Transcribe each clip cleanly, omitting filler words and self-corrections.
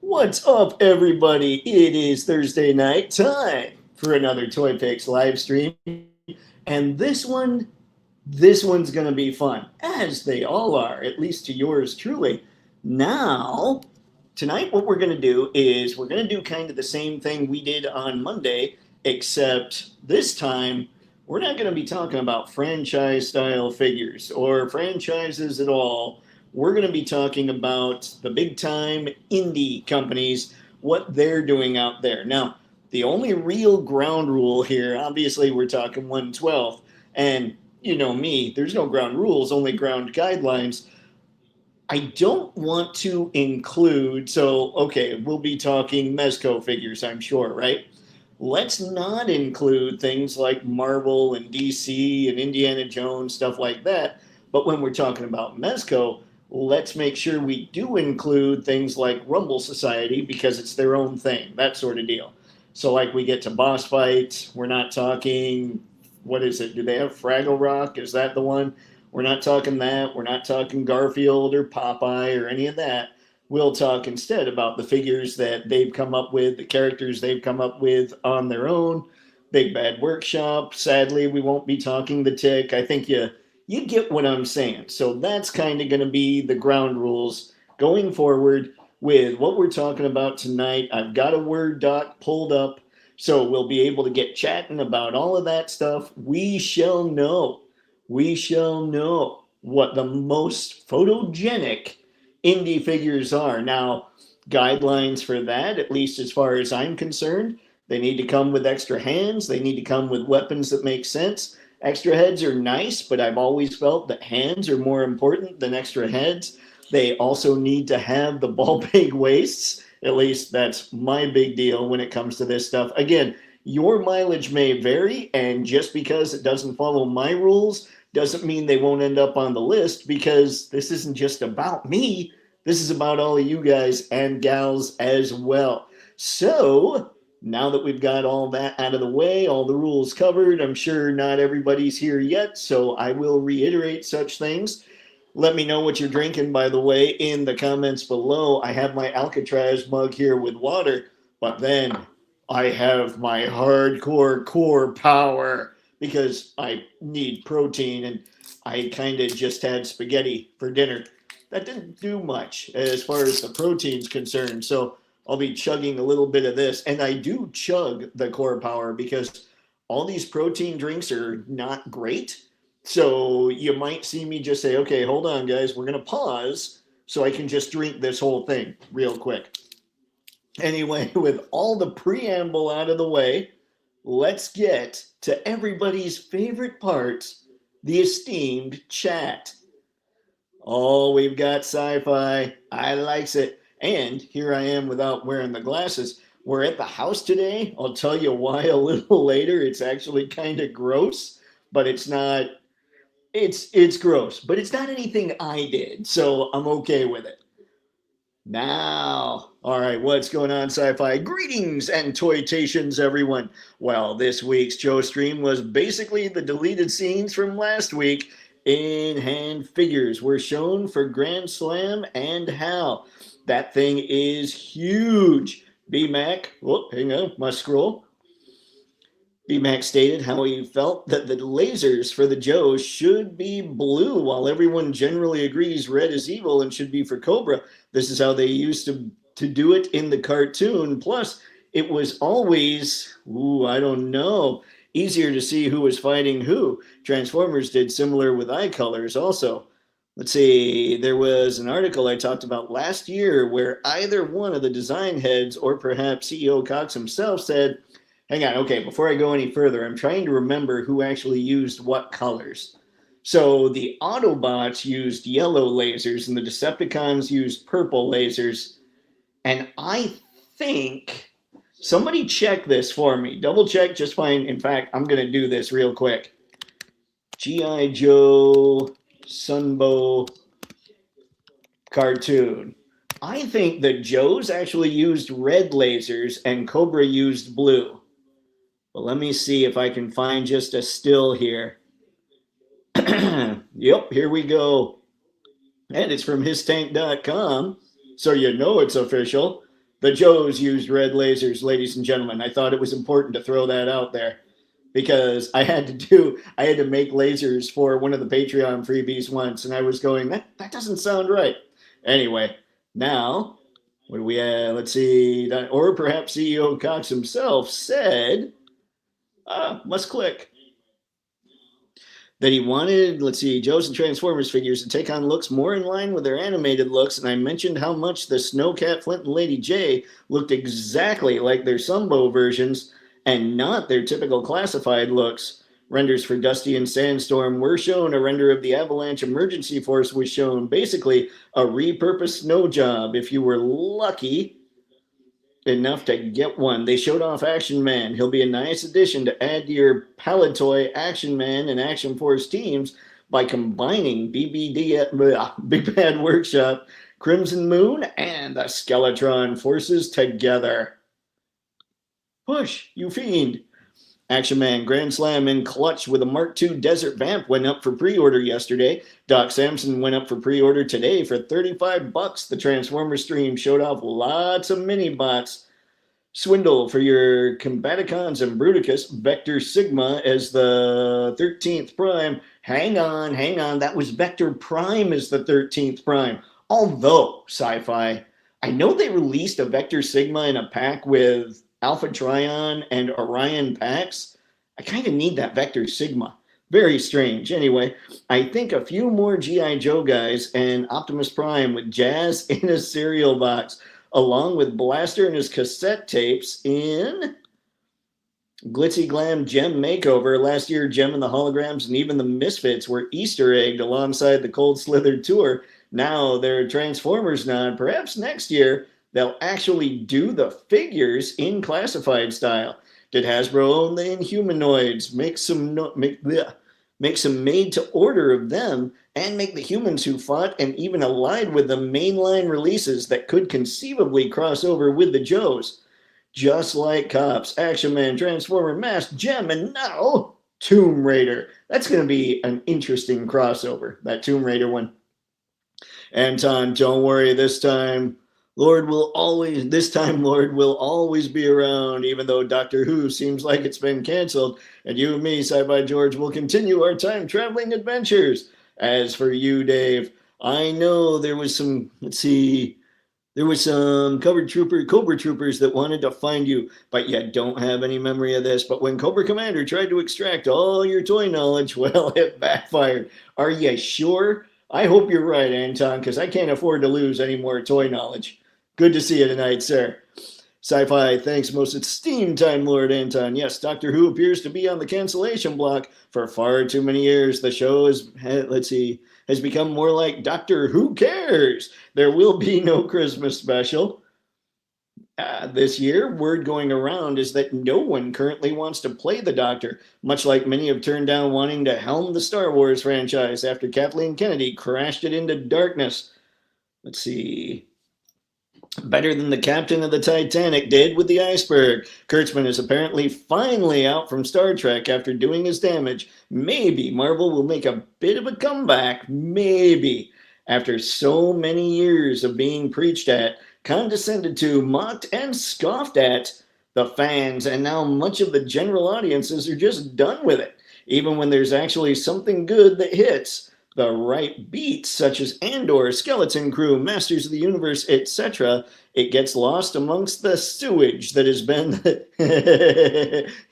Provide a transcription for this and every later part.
What's up, everybody? It is Thursday night time for another Toypixx live stream, and this one's gonna be fun, as they all are, at least to yours truly. Now, tonight, what we're gonna do is we're gonna do kind of the same thing we did on Monday, except this time we're not gonna be talking about franchise style figures or franchises at all. We're going to be talking about the big time indie companies, what they're doing out there. Now, the only real ground rule here, obviously, we're talking 112th, and you know me, there's no ground rules, only ground guidelines. I don't want to include, so okay, we'll be talking Mezco figures, I'm sure, right? Let's not include things like Marvel and DC and Indiana Jones, stuff like that. But when we're talking about Mezco, let's make sure we do include things like Rumble Society because it's their own thing, that sort of deal. So, like, we get to boss fights, we're not talking, what is it? Do they have Fraggle Rock? Is that the one? We're not talking that. We're not talking Garfield or Popeye or any of that. We'll talk instead about the figures that they've come up with, the characters they've come up with on their own. Big Bad Workshop. Sadly, we won't be talking the Tick. I think you get what I'm saying. So that's kind of going to be the ground rules going forward with what we're talking about tonight. I've got a Word doc pulled up, so we'll be able to get chatting about all of that stuff. We shall know what the most photogenic indie figures are. Now, guidelines for that, at least as far as I'm concerned, they need to come with extra hands. They need to come with weapons that make sense. Extra heads are nice, but I've always felt that hands are more important than extra heads. They also need to have the ball peg waists. At least that's my big deal when it comes to this stuff. Again, your mileage may vary, and just because it doesn't follow my rules doesn't mean they won't end up on the list, because this isn't just about me. This is about all of you guys and gals as well. So, now that we've got all that out of the way, all the rules covered, I'm sure not everybody's here yet, so I will reiterate such things. Let me know what you're drinking, by the way, in the comments below. I have my Alcatraz mug here with water, but then I have my hardcore core power because I need protein, and I kind of just had spaghetti for dinner. That didn't do much as far as the protein's concerned, so I'll be chugging a little bit of this. And I do chug the core power because all these protein drinks are not great. So you might see me just say, okay, hold on, guys, we're going to pause so I can just drink this whole thing real quick. Anyway, with all the preamble out of the way, let's get to everybody's favorite part, the esteemed chat. Oh, we've got sci-fi. I likes it. And here I am without wearing the glasses. We're at the house today. I'll tell you why a little later. It's actually kind of gross, but it's not. It's gross, but it's not anything I did, so I'm okay with it. Now, all right, what's going on, sci-fi? Greetings and toytations, everyone. Well, this week's Joe stream was basically the deleted scenes from last week. In-hand figures were shown for Grand Slam and HAL. That thing is huge. BMAC, oh, hang on, must scroll. BMAC stated how he felt that the lasers for the Joes should be blue, while everyone generally agrees red is evil and should be for Cobra. This is how they used to do it in the cartoon. Plus, it was always, I don't know, easier to see who was fighting who. Transformers did similar with eye colors also. Let's see, there was an article I talked about last year where either one of the design heads or perhaps CEO Cox himself said, hang on, okay, before I go any further, I'm trying to remember who actually used what colors. So the Autobots used yellow lasers and the Decepticons used purple lasers. And I think, somebody check this for me. Double check, just fine. In fact, I'm going to do this real quick. G.I. Joe Sunbow cartoon. I think that Joe's actually used red lasers and Cobra used blue. But let me see if I can find just a still here. Yep, here we go. And it's from histank.com, so you know it's official. The Joes used red lasers, ladies and gentlemen. I thought it was important to throw that out there because I had to make lasers for one of the Patreon freebies once, and I was going, that doesn't sound right. Anyway, now, what do we have? Let's see, or perhaps CEO Cox himself said, must click, that he wanted, let's see, Joe's and Transformers figures to take on looks more in line with their animated looks, and I mentioned how much the Snowcat, Flint, and Lady J looked exactly like their Sunbow versions and not their typical classified looks. Renders for Dusty and Sandstorm were shown. A render of the Avalanche Emergency Force was shown. Basically, a repurposed snow job, if you were lucky enough to get one. They showed off Action Man. He'll be a nice addition to add to your Palitoy Action Man and Action Force teams by combining Big Bad Workshop, Crimson Moon, and the Skeletron forces together. Push, you fiend. Action Man Grand Slam in clutch with a Mark II Desert Vamp went up for pre-order yesterday. Doc Samson went up for pre-order today for $35. The Transformer stream showed off lots of mini bots. Swindle for your Combaticons and Bruticus. Vector Sigma as the 13th Prime. Hang on. That was Vector Prime as the 13th Prime. Although, Sci-Fi, I know they released a Vector Sigma in a pack with Alpha Trion and Orion packs. I kind of need that Vector Sigma. Very strange. Anyway, I think a few more G.I. Joe guys and Optimus Prime with Jazz in a cereal box, along with Blaster and his cassette tapes in Glitzy Glam Gem Makeover. Last year, Gem and the Holograms and even the Misfits were Easter egged alongside the Cold Slither Tour. Now they're Transformers nod. Perhaps next year they'll actually do the figures in classified style. Did Hasbro own the Inhumanoids? Make some made to order of them and make the humans who fought and even allied with the mainline releases that could conceivably cross over with the Joes. Just like Cops, Action Man, Transformer, Mask, Gem, and now Tomb Raider. That's going to be an interesting crossover, that Tomb Raider one. Anton, don't worry, this time Lord will always be around, even though Doctor Who seems like it's been canceled, and you and me, Sci-Fi George, will continue our time-traveling adventures. As for you, Dave, I know there was some Cobra Troopers that wanted to find you, but you don't have any memory of this. But when Cobra Commander tried to extract all your toy knowledge, well, it backfired. Are you sure? I hope you're right, Anton, because I can't afford to lose any more toy knowledge. Good to see you tonight, sir. Sci-Fi, thanks, most esteemed Time Lord Anton. Yes, Doctor Who appears to be on the cancellation block for far too many years. The show has become more like Doctor Who Cares. There will be no Christmas special this year. Word going around is that no one currently wants to play the Doctor, much like many have turned down wanting to helm the Star Wars franchise after Kathleen Kennedy crashed it into darkness. Let's see. Better than the captain of the Titanic did with the iceberg. Kurtzman is apparently finally out from Star Trek after doing his damage. Maybe Marvel will make a bit of a comeback. Maybe. After so many years of being preached at, condescended to, mocked, and scoffed at, the fans and now much of the general audiences are just done with it. Even when there's actually something good that hits the right beats, such as Andor, Skeleton Crew, Masters of the Universe, etc., it gets lost amongst the sewage that has been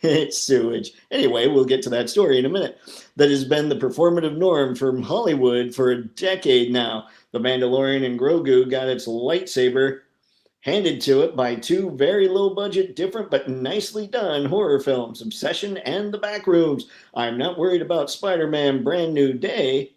it's sewage. Anyway, we'll get to that story in a minute. That has been the performative norm from Hollywood for a decade now. The Mandalorian and Grogu got its lightsaber handed to it by two very low-budget, different but nicely done horror films, Obsession and The Backrooms. I'm not worried about Spider-Man Brand New Day.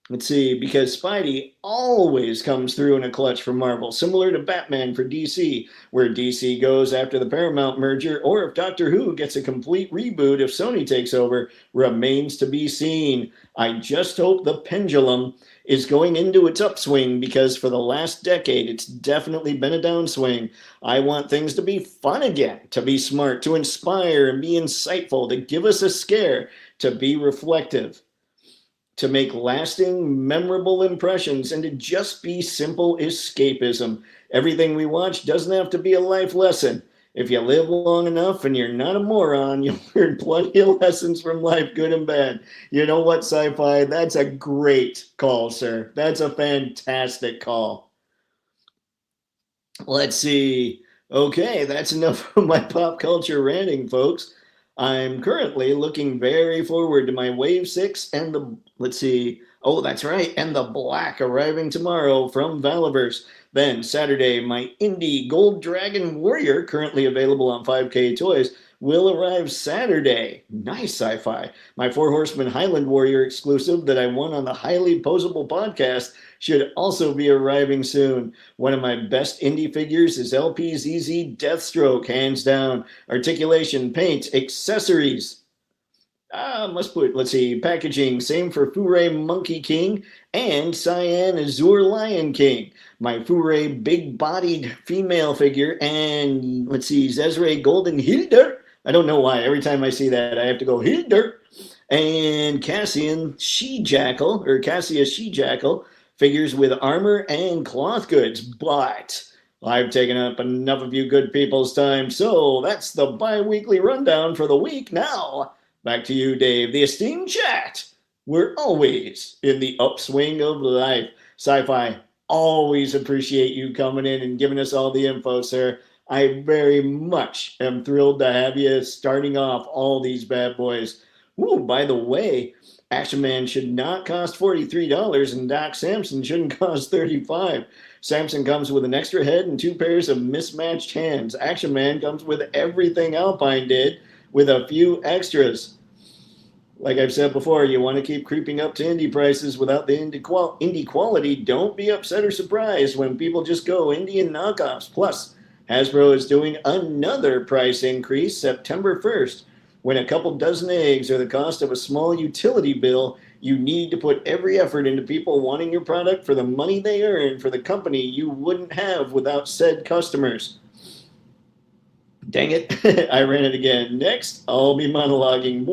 Let's see, because Spidey always comes through in a clutch for Marvel, similar to Batman for DC, where DC goes after the Paramount merger, or if Doctor Who gets a complete reboot if Sony takes over, remains to be seen. I just hope the pendulum is going into its upswing, because for the last decade, it's definitely been a downswing. I want things to be fun again, to be smart, to inspire and be insightful, to give us a scare, to be reflective, to make lasting, memorable impressions and to just be simple escapism. Everything we watch doesn't have to be a life lesson. If you live long enough and you're not a moron, you'll learn plenty of lessons from life, good and bad. You know what, Sci-Fi? That's a great call, sir. That's a fantastic call. Let's see. Okay, that's enough of my pop culture ranting, folks. I'm currently looking very forward to my Wave 6 and the, let's see, oh, that's right, and the Black arriving tomorrow from Valiverse. Then Saturday, my Indie Gold Dragon Warrior, currently available on 5K Toys, will arrive Saturday. Nice, Sci-Fi. My Four Horsemen Highland Warrior exclusive that I won on the Highly Posable podcast should also be arriving soon. One of my best indie figures is LPZZ Deathstroke, hands down. Articulation, paint, accessories. Must put, let's see, packaging, same for Foray Monkey King and Cyan Azure Lion King. My Foray big-bodied female figure and, let's see, Zezre Golden Hilder. I don't know why. Every time I see that, I have to go, Hilder. And Cassian She-Jackal, or Cassia She-Jackal, figures with armor and cloth goods. But I've taken up enough of you good people's time, so that's the bi-weekly rundown for the week. Now, back to you, Dave. The esteemed chat. We're always in the upswing of life. Sci-Fi, always appreciate you coming in and giving us all the info, sir. I very much am thrilled to have you starting off all these bad boys. Ooh, by the way, Action Man should not cost $43 and Doc Samson shouldn't cost $35. Samson comes with an extra head and 2 pairs of mismatched hands. Action Man comes with everything Alpine did with a few extras. Like I've said before, you want to keep creeping up to indie prices without the indie quality. Don't be upset or surprised when people just go indie and knockoffs. Plus, Hasbro is doing another price increase September 1st. When a couple dozen eggs are the cost of a small utility bill, you need to put every effort into people wanting your product for the money they earn for the company you wouldn't have without said customers. Dang it, I ran it again. Next, I'll be monologuing.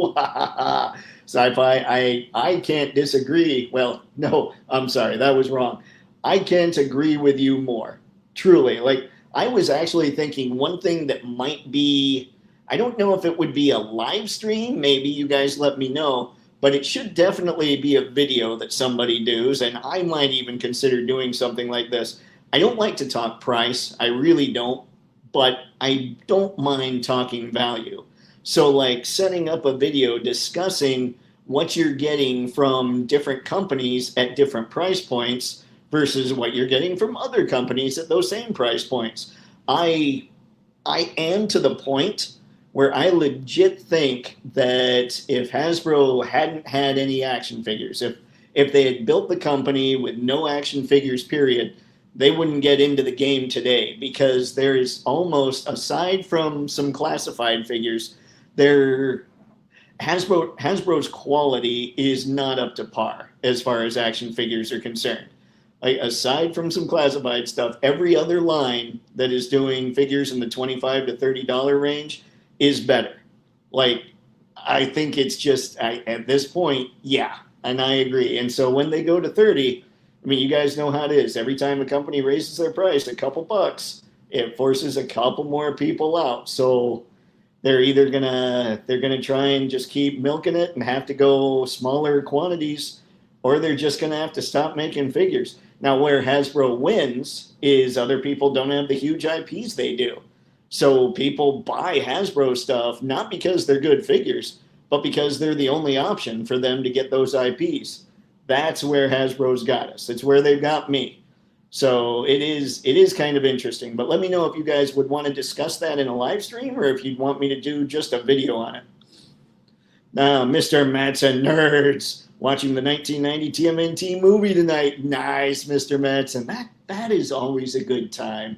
Sci-Fi, I can't disagree. Well, no, I'm sorry, that was wrong. I can't agree with you more. Truly, like, I was actually thinking one thing that might be, I don't know if it would be a live stream, maybe you guys let me know, but it should definitely be a video that somebody does, and I might even consider doing something like this. I don't like to talk price, I really don't, but I don't mind talking value. So like setting up a video discussing what you're getting from different companies at different price points versus what you're getting from other companies at those same price points. I am to the point where I legit think that if Hasbro hadn't had any action figures, if they had built the company with no action figures, period, they wouldn't get into the game today, because there is almost, aside from some classified figures, Hasbro's quality is not up to par as far as action figures are concerned. Like, aside from some classified stuff, every other line that is doing figures in the $25 to $30 range is better. Like, I think it's just, at this point, yeah, and I agree. And so when they go to 30, I mean, you guys know how it is. Every time a company raises their price a couple bucks, it forces a couple more people out. So they're either they're gonna try and just keep milking it and have to go smaller quantities, or they're just gonna have to stop making figures. Now, where Hasbro wins is other people don't have the huge IPs they do. So people buy Hasbro stuff not because they're good figures, but because they're the only option for them to get those IPs. That's where Hasbro's got us. It's where they've got me. So it is kind of interesting. But let me know if you guys would want to discuss that in a live stream, or if you'd want me to do just a video on it. Now, Mr. Matson Nerds, watching the 1990 TMNT movie tonight. Nice, Mr. Matson. That is always a good time.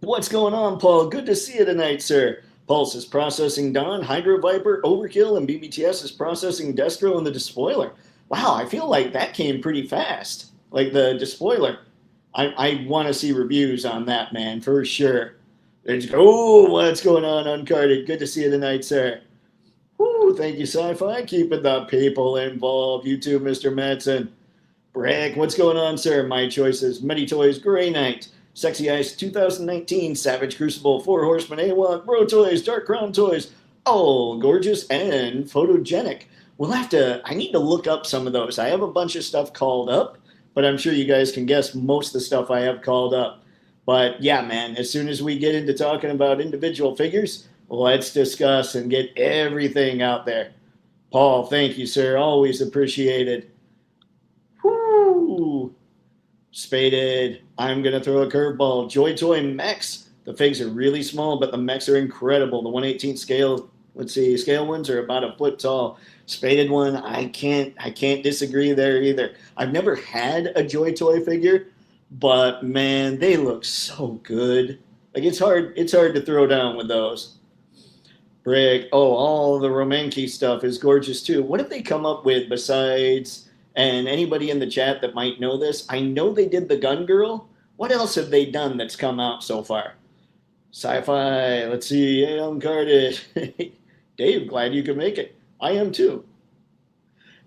What's going on, Paul? Good to see you tonight, sir. Pulse is processing Dawn, Hydro Viper, Overkill, and BBTS is processing Destro and the Despoiler. Wow, I feel like that came pretty fast. Like the Despoiler. I want to see reviews on that, man, for sure. Oh, what's going on, Uncarded? Good to see you tonight, sir. Whoo, thank you, Sci-Fi. Keeping the people involved. You too, Mr. Madsen. Brick, what's going on, sir? My choices: Many Toys, Grey Knight, Sexy Ice 2019, Savage Crucible, Four Horsemen, A1, Bro Toys, Dark Crown Toys, oh, gorgeous, and Photogenic. I need to look up some of those. I have a bunch of stuff called up, but I'm sure you guys can guess most of the stuff I have called up. But yeah, man, as soon as we get into talking about individual figures, let's discuss and get everything out there. Paul, thank you, sir. Always appreciated. Whoo! Spaded. I'm going to throw a curveball. Joy Toy mechs. The figs are really small, but the mechs are incredible. The 1/18 scale, let's see, scale ones are about a foot tall. Spaded one, I can't disagree there either. I've never had a Joy Toy figure, but man, they look so good. Like it's hard to throw down with those. Brick. Oh, all the Romanki stuff is gorgeous too. What have they come up with besides, and anybody in the chat that might know this? I know they did the Gun Girl. What else have they done that's come out so far? Sci-Fi. Let's see. Hey, uncarded. Dave, glad you could make it. I am too.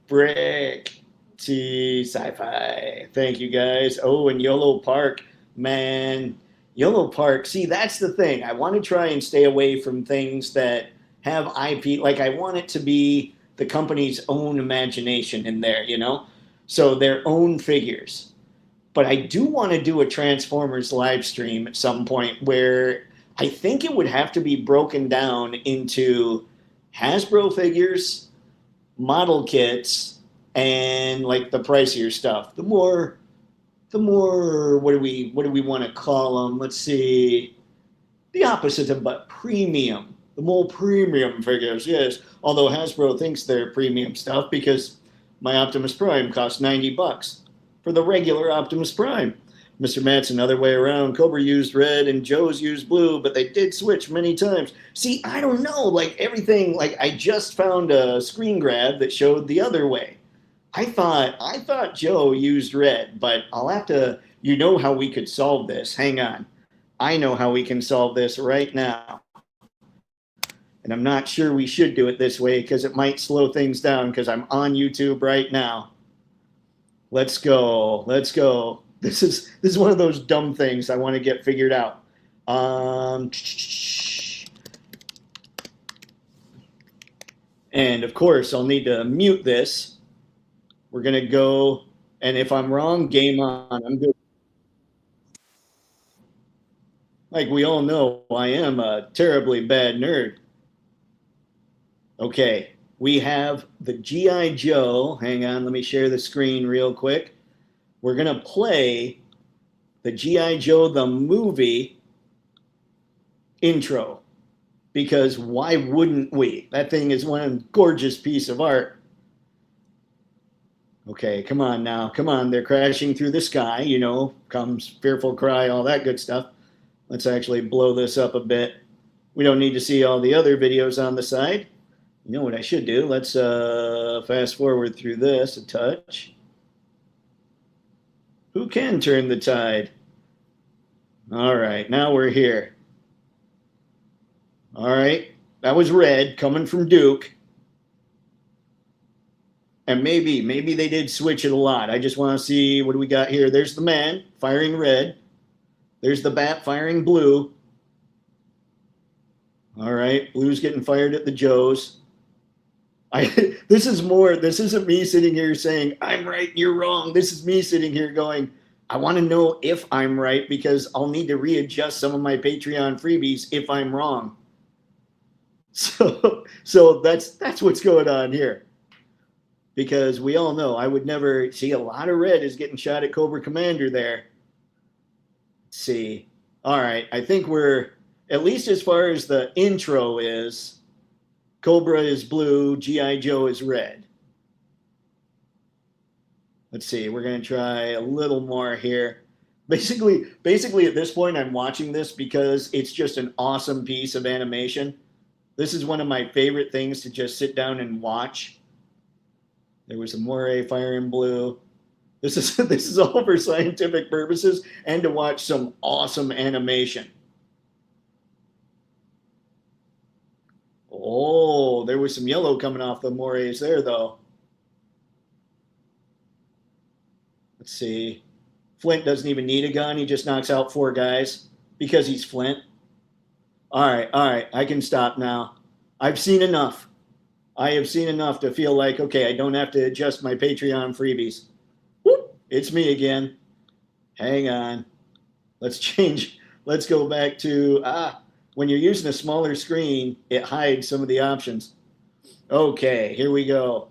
Brick. See, Sci-Fi. Thank you guys. Oh, and YOLO Park. Man, YOLO Park. See, that's the thing. I want to try and stay away from things that have IP. Like, I want it to be the company's own imagination in there, you know? So their own figures. But I do want to do a Transformers live stream at some point where I think it would have to be broken down into Hasbro figures, model kits, and like the pricier stuff. The more what do we want to call them? Let's see. The opposite of but premium. The more premium figures, yes. Although Hasbro thinks they're premium stuff because my Optimus Prime costs $90 for the regular Optimus Prime. Mr. Matt's another way around. Cobra used red and Joe's used blue, but they did switch many times. See, I don't know. Like everything, like I just found a screen grab that showed the other way. I thought Joe used red, but I'll have to, you know how we could solve this. Hang on. I know how we can solve this right now. And I'm not sure we should do it this way because it might slow things down because I'm on YouTube right now. Let's go. Let's go. This is one of those dumb things I want to get figured out. And of course, I'll need to mute this. We're going to go, and if I'm wrong, game on. I'm good. Like we all know, I am a terribly bad nerd. Okay, we have the G.I. Joe. Hang on, let me share the screen real quick. We're going to play the G.I. Joe the movie intro. Because why wouldn't we? That thing is one gorgeous piece of art. Okay, come on now. Come on, they're crashing through the sky. You know, comes fearful cry, all that good stuff. Let's actually blow this up a bit. We don't need to see all the other videos on the side. You know what I should do? Let's fast forward through this a touch. Who can turn the tide? All right, now we're here. All right, that was red coming from Duke. And maybe they did switch it a lot. I just want to see, what do we got here? There's the man firing red. There's the bat firing blue. All right, blue's getting fired at the Joes. This isn't me sitting here saying, I'm right, you're wrong. This is me sitting here going, I want to know if I'm right because I'll need to readjust some of my Patreon freebies if I'm wrong. So that's what's going on here. Because we all know I would never see a lot of red is getting shot at Cobra Commander there. Let's see. All right, I think we're, at least as far as the intro is, Cobra is blue, G.I. Joe is red. Let's see, we're going to try a little more here. Basically at this point, I'm watching this because it's just an awesome piece of animation. This is one of my favorite things to just sit down and watch. There was a moire fire in blue. This is all for scientific purposes and to watch some awesome animation. Oh, there was some yellow coming off the mores there, though. Let's see. Flint doesn't even need a gun. He just knocks out 4 guys because he's Flint. All right. I can stop now. I've seen enough. I have seen enough to feel like, okay, I don't have to adjust my Patreon freebies. Whoop, it's me again. Hang on. Let's change. Let's go back to, when you're using a smaller screen, it hides some of the options. Okay, here we go.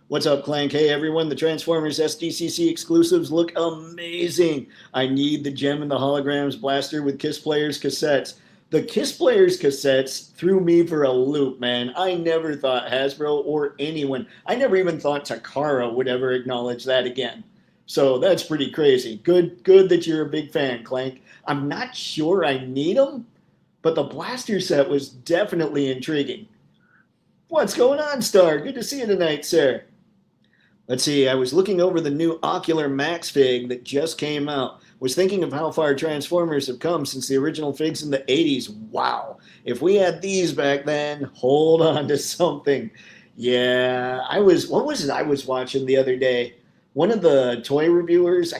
What's up, Clank? Hey, everyone. The Transformers SDCC exclusives look amazing. I need the Gem and the Holograms blaster with Kiss Players cassettes. The Kiss Players cassettes threw me for a loop, man. I never thought Hasbro or anyone, I never even thought Takara would ever acknowledge that again. So that's pretty crazy. Good that you're a big fan, Clank. I'm not sure I need them, but the blaster set was definitely intriguing. What's going on, Star? Good to see you tonight, sir. Let's see, I was looking over the new Ocular Max fig that just came out. Was thinking of how far Transformers have come since the original figs in the 80s. Wow. If we had these back then, hold on to something. Yeah, what was it I was watching the other day? One of the toy reviewers,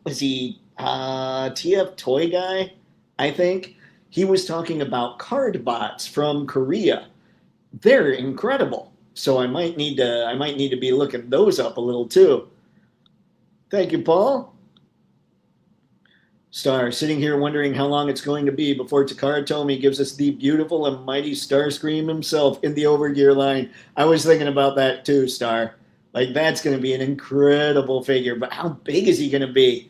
was he TF Toy Guy, I think? He was talking about card bots from Korea. They're incredible. So I might need to be looking those up a little too. Thank you, Paul. Star, sitting here wondering how long it's going to be before Takara Tomy gives us the beautiful and mighty Starscream himself in the Overgear line. I was thinking about that too, Star. Like, that's going to be an incredible figure, but how big is he going to be?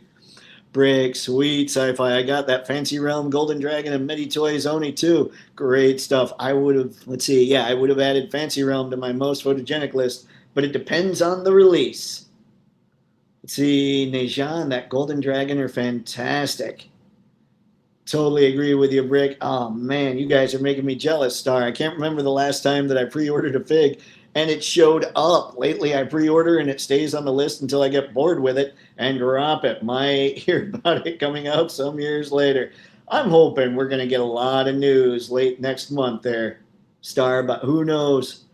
Brick, sweet sci-fi. I got that Fancy Realm Golden Dragon and Medi Toys Oni too. Great stuff. I would have added Fancy Realm to my most photogenic list, but it depends on the release. Let's see, Nejan, that Golden Dragon are fantastic. Totally agree with you, Brick. Oh man, you guys are making me jealous, Star. I can't remember the last time that I pre-ordered a fig and it showed up. Lately I pre-order and it stays on the list until I get bored with it and drop it. Might hear about it coming out some years later. I'm hoping we're going to get a lot of news late next month there, Star, but who knows?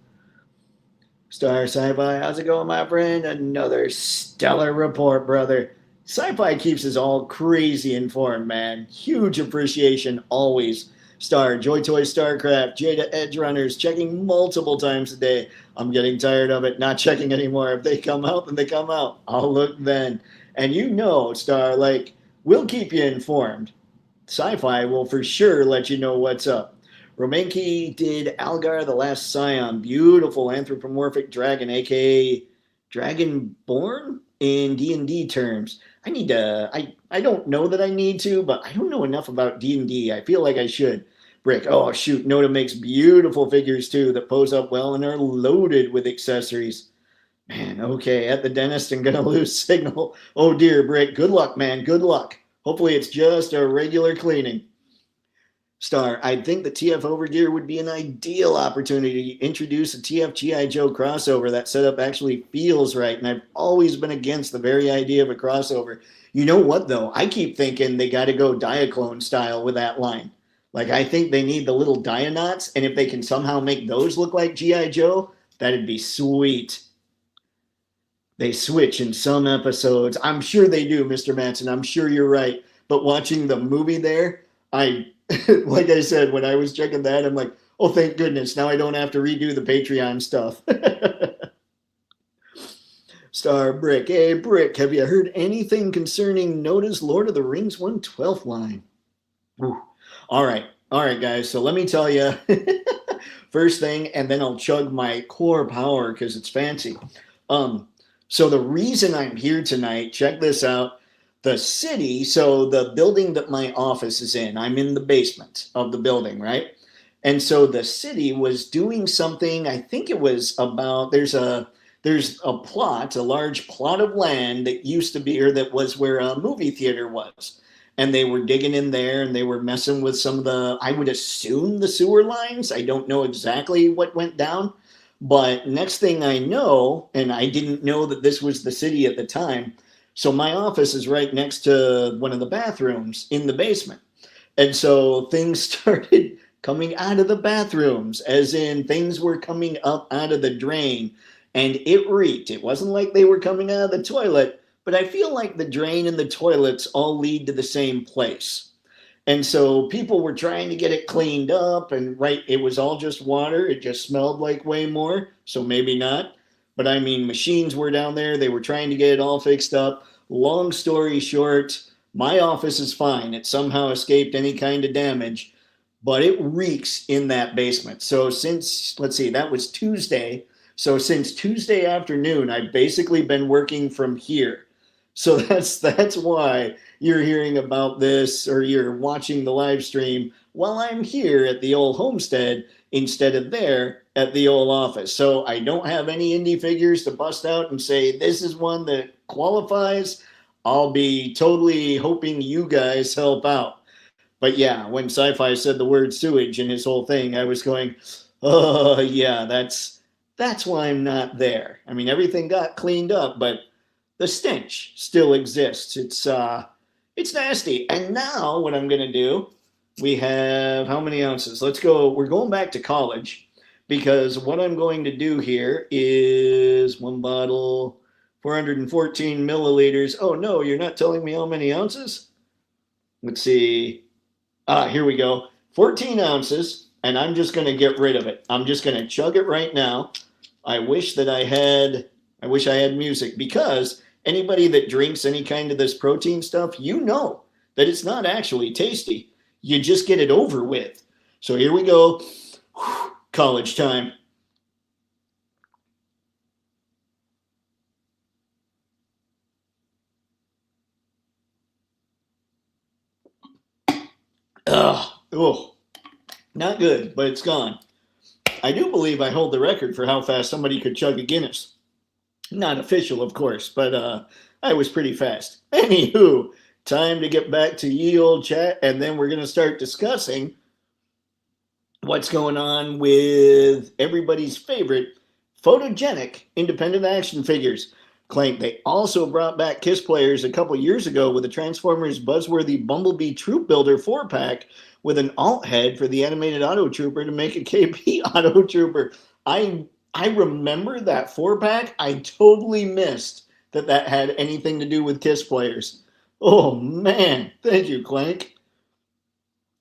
Star Sci-Fi, how's it going, my friend? Another stellar report, brother. Sci-Fi keeps us all crazy informed, man. Huge appreciation always. Star, Joy Toy Starcraft, Jada Edge Runners, checking multiple times a day. I'm getting tired of it, not checking anymore. If they come out, then they come out. I'll look then. And you know, Star, like, we'll keep you informed. Sci-Fi will for sure let you know what's up. Romanki did Algar the Last Scion, beautiful anthropomorphic dragon, aka Dragonborn in D&D terms. I don't know that I need to, but I don't know enough about D&D. I feel like I should. Brick, oh shoot, Noda makes beautiful figures too that pose up well and are loaded with accessories. Man, okay, at the dentist and gonna lose signal. Oh dear, Brick, good luck, man, good luck. Hopefully it's just a regular cleaning. Star, I think the TF Overgear would be an ideal opportunity to introduce a TF G.I. Joe crossover. That setup actually feels right, and I've always been against the very idea of a crossover. You know what, though? I keep thinking they got to go Diaclone style with that line. Like, I think they need the little Dionauts, and if they can somehow make those look like G.I. Joe, that'd be sweet. They switch in some episodes. I'm sure they do, Mr. Manson. I'm sure you're right. But watching the movie there, like I said, when I was checking that, I'm like, oh, thank goodness. Now I don't have to redo the Patreon stuff. Star Brick. Hey, Brick, have you heard anything concerning Noda's Lord of the Rings 1/12 line? Ooh. All right, guys. So let me tell you first thing, and then I'll chug my core power because it's fancy. So the reason I'm here tonight, check this out. The city, so the building that my office is in, I'm in the basement of the building, right? And so the city was doing something, I think it was about, there's a plot, a large plot of land that used to be, or that was where a movie theater was. And they were digging in there and they were messing with some of the, I would assume the sewer lines. I don't know exactly what went down. But next thing I know, and I didn't know that this was the city at the time, so my office is right next to one of the bathrooms in the basement. And so things started coming out of the bathrooms, as in things were coming up out of the drain, and it reeked. It wasn't like they were coming out of the toilet, but I feel like the drain and the toilets all lead to the same place. And so people were trying to get it cleaned up, and right, it was all just water. It just smelled like way more, so maybe not. But I mean, machines were down there. They were trying to get it all fixed up. Long story short, my office is fine. It somehow escaped any kind of damage, but it reeks in that basement. So since, let's see, that was Tuesday. So since Tuesday afternoon, I've basically been working from here. So that's why you're hearing about this, or you're watching the live stream while I'm here at the old homestead instead of there at the old office. So I don't have any indie figures to bust out and say this is one that qualifies. I'll be totally hoping you guys help out. But yeah, when Sci-Fi said the word sewage in his whole thing, I was going, oh yeah, that's why I'm not there. I mean, everything got cleaned up, but the stench still exists. It's nasty. And now what I'm gonna do, we have how many ounces? Let's go. We're going back to college, because what I'm going to do here is one bottle, 414 milliliters. Oh no, you're not telling me how many ounces? Let's see. Here we go. 14 ounces, and I'm just going to get rid of it. I'm just going to chug it right now. I wish I had music, because anybody that drinks any kind of this protein stuff, you know that it's not actually tasty. You just get it over with. So here we go. Whew, college time. Ugh. Oh, not good, but it's gone. I do believe I hold the record for how fast somebody could chug a Guinness. Not official, of course, but I was pretty fast. Anywho, time to get back to ye old chat, and then we're going to start discussing what's going on with everybody's favorite photogenic independent action figures. Claim they also brought back KISS players a couple years ago with the Transformers buzzworthy Bumblebee Troop Builder 4-pack with an alt head for the animated Auto Trooper to make a KP Auto Trooper. I remember that 4-pack. I totally missed that had anything to do with KISS players. Oh man, thank you, Clank.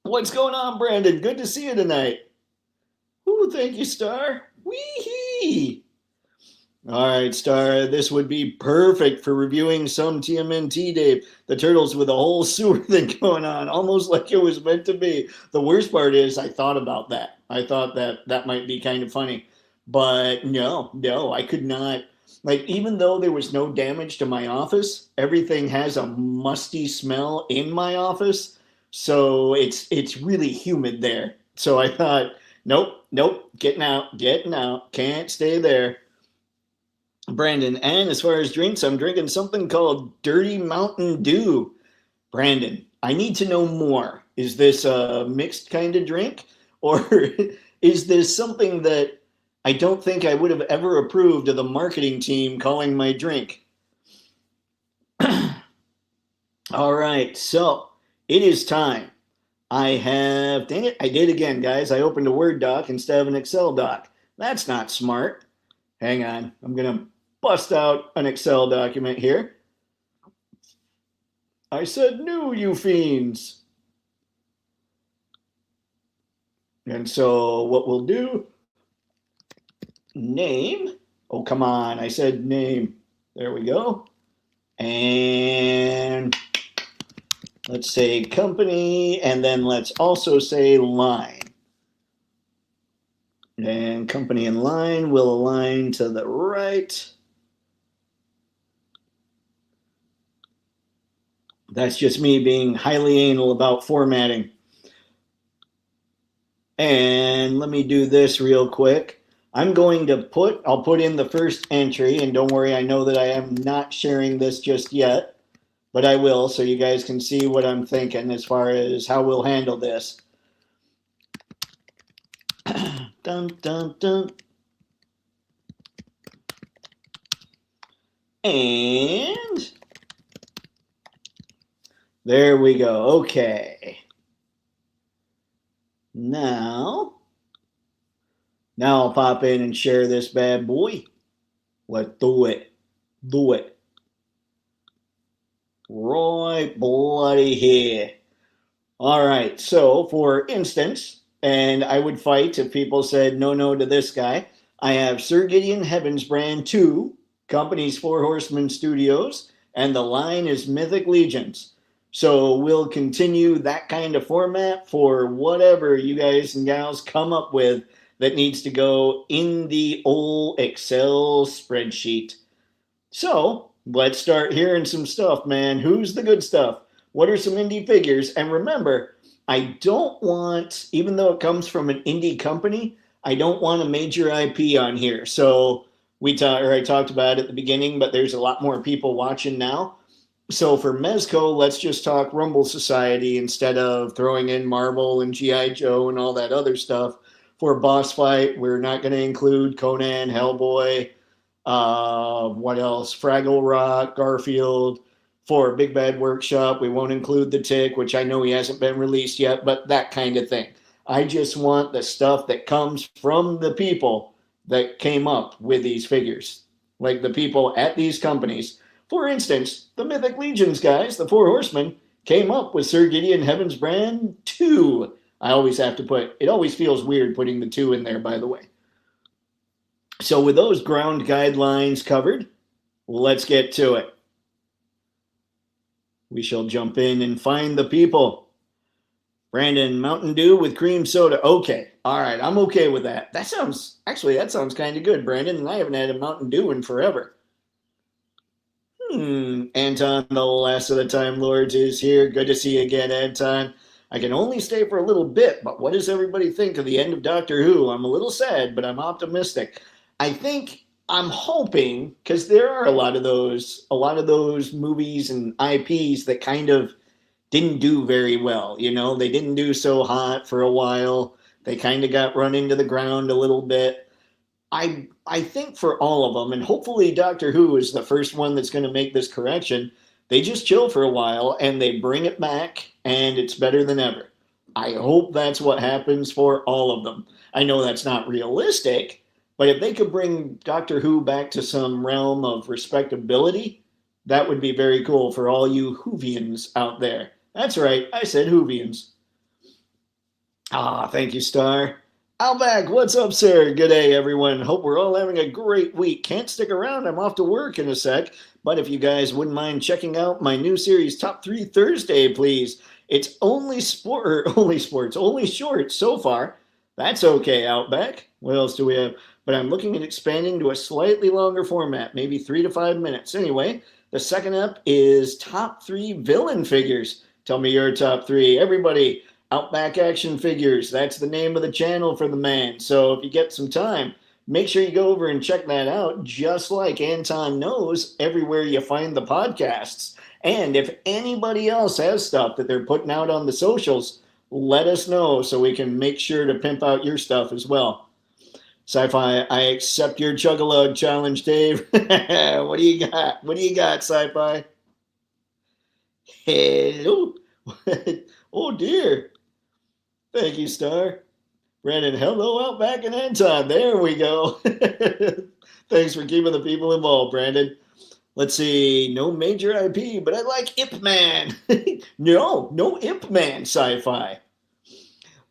What's going on, Brandon? Good to see you tonight. Ooh, thank you, Star. Wee-hee. All right, Star, this would be perfect for reviewing some TMNT, Dave. The Turtles with a whole sewer thing going on, almost like it was meant to be. The worst part is I thought about that. I thought that might be kind of funny. But no, I could not. Like, even though there was no damage to my office, everything has a musty smell in my office. So it's really humid there. So I thought, nope, getting out, can't stay there. Brandon, and as far as drinks, I'm drinking something called Dirty Mountain Dew. Brandon, I need to know more. Is this a mixed kind of drink? Or is this something that I don't think I would have ever approved of the marketing team calling my drink? All right, so it is time. Dang it, I did again, guys. I opened a Word doc instead of an Excel doc. That's not smart. Hang on, I'm going to bust out an Excel document here. I said new, you fiends. And so what we'll do, name. Oh, come on. I said name. There we go. And let's say company, and then let's also say line. And company and line will align to the right. That's just me being highly anal about formatting. And let me do this real quick. I'll put in the first entry, and don't worry, I know that I am not sharing this just yet, but I will, so you guys can see what I'm thinking as far as how we'll handle this. Dun, dun, dun. And there we go. Okay. Now I'll pop in and share this bad boy. Let's do it. Do it. Right bloody here. All right. So, for instance, and I would fight if people said no to this guy, I have Sir Gideon Heaven's Brand 2, company's Four Horsemen Studios, and the line is Mythic Legions. So we'll continue that kind of format for whatever you guys and gals come up with that needs to go in the old Excel spreadsheet. So let's start hearing some stuff, man. Who's the good stuff? What are some indie figures? And remember, I don't want, even though it comes from an indie company, I don't want a major IP on here. So I talked about it at the beginning, but there's a lot more people watching now. So for Mezco, let's just talk Rumble Society instead of throwing in Marvel and G.I. Joe and all that other stuff. For Boss Fight, we're not going to include Conan, Hellboy, what else? Fraggle Rock, Garfield. For Big Bad Workshop, we won't include the Tick, which I know he hasn't been released yet, but that kind of thing. I just want the stuff that comes from the people that came up with these figures, like the people at these companies. For instance, the Mythic Legions guys, the Four Horsemen, came up with Sir Gideon Heaven's Brand 2. I always have to put, it always feels weird putting the 2 in there, by the way. So with those ground guidelines covered, let's get to it. We shall jump in and find the people. Brandon, Mountain Dew with cream soda. Okay. All right. I'm okay with that. That sounds kind of good, Brandon. And I haven't had a Mountain Dew in forever. Anton, the last of the Time Lords, is here. Good to see you again, Anton. I can only stay for a little bit, but what does everybody think of the end of Doctor Who? I'm a little sad, but I'm optimistic. I'm hoping, because there are a lot of those movies and IPs that kind of didn't do very well. You know, they didn't do so hot for a while. They kind of got run into the ground a little bit. I think for all of them, and hopefully Doctor Who is the first one that's going to make this correction, they just chill for a while and they bring it back and it's better than ever. I hope that's what happens for all of them. I know that's not realistic, but if they could bring Doctor Who back to some realm of respectability, that would be very cool for all you Whovians out there. That's right, I said Whovians. Thank you, Star. Outback, what's up, sir? Good day, everyone. Hope we're all having a great week. Can't stick around. I'm off to work in a sec. But if you guys wouldn't mind checking out my new series, Top 3 Thursday, please. It's only short so far. That's okay, Outback. What else do we have? But I'm looking at expanding to a slightly longer format, maybe 3 to 5 minutes. Anyway, the second up is Top 3 Villain Figures. Tell me your top 3. Everybody, Outback Action Figures. That's the name of the channel for the man. So if you get some time, make sure you go over and check that out, just like Anton knows, everywhere you find the podcasts. And if anybody else has stuff that they're putting out on the socials, let us know so we can make sure to pimp out your stuff as well. Sci-Fi, I accept your chug-a-lug challenge, Dave. What do you got? What do you got, Sci-Fi? Hello. Oh, dear. Thank you, Star. Brandon, hello, Outback and Anton. There we go. Thanks for keeping the people involved, Brandon. Let's see. No major IP, but I like Ip Man. No Ip Man, Sci-Fi.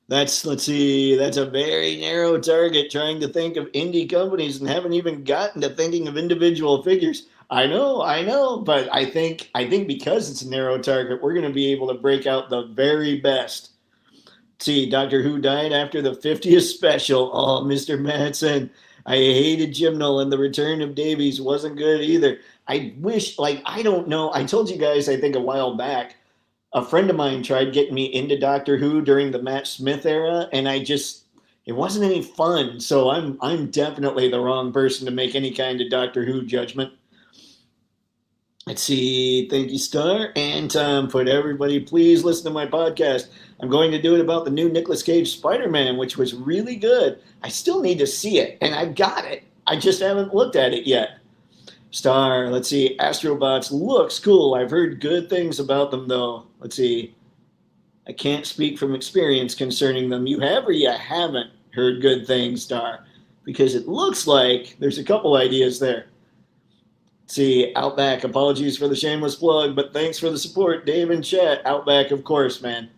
That's a very narrow target, trying to think of indie companies and haven't even gotten to thinking of individual figures. I know, but I think because it's a narrow target, we're going to be able to break out the very best. See, Doctor Who died after the 50th special. Oh, Mr. Madsen, I hated Gymnal, and the return of Davies wasn't good either. I wish, I don't know. I told you guys, I think a while back, a friend of mine tried getting me into Doctor Who during the Matt Smith era, and it wasn't any fun. So I'm definitely the wrong person to make any kind of Doctor Who judgment. Let's see. Thank you, Star. And put everybody, please listen to my podcast. I'm going to do it about the new Nicolas Cage Spider-Man, which was really good. I still need to see it, and I've got it. I just haven't looked at it yet. Star, let's see. Astrobots looks cool. I've heard good things about them, though. Let's see. I can't speak from experience concerning them. You have or you haven't heard good things, Star? Because it looks like there's a couple ideas there. See, Outback, apologies for the shameless plug, but thanks for the support, Dave and chat. Outback, of course, man.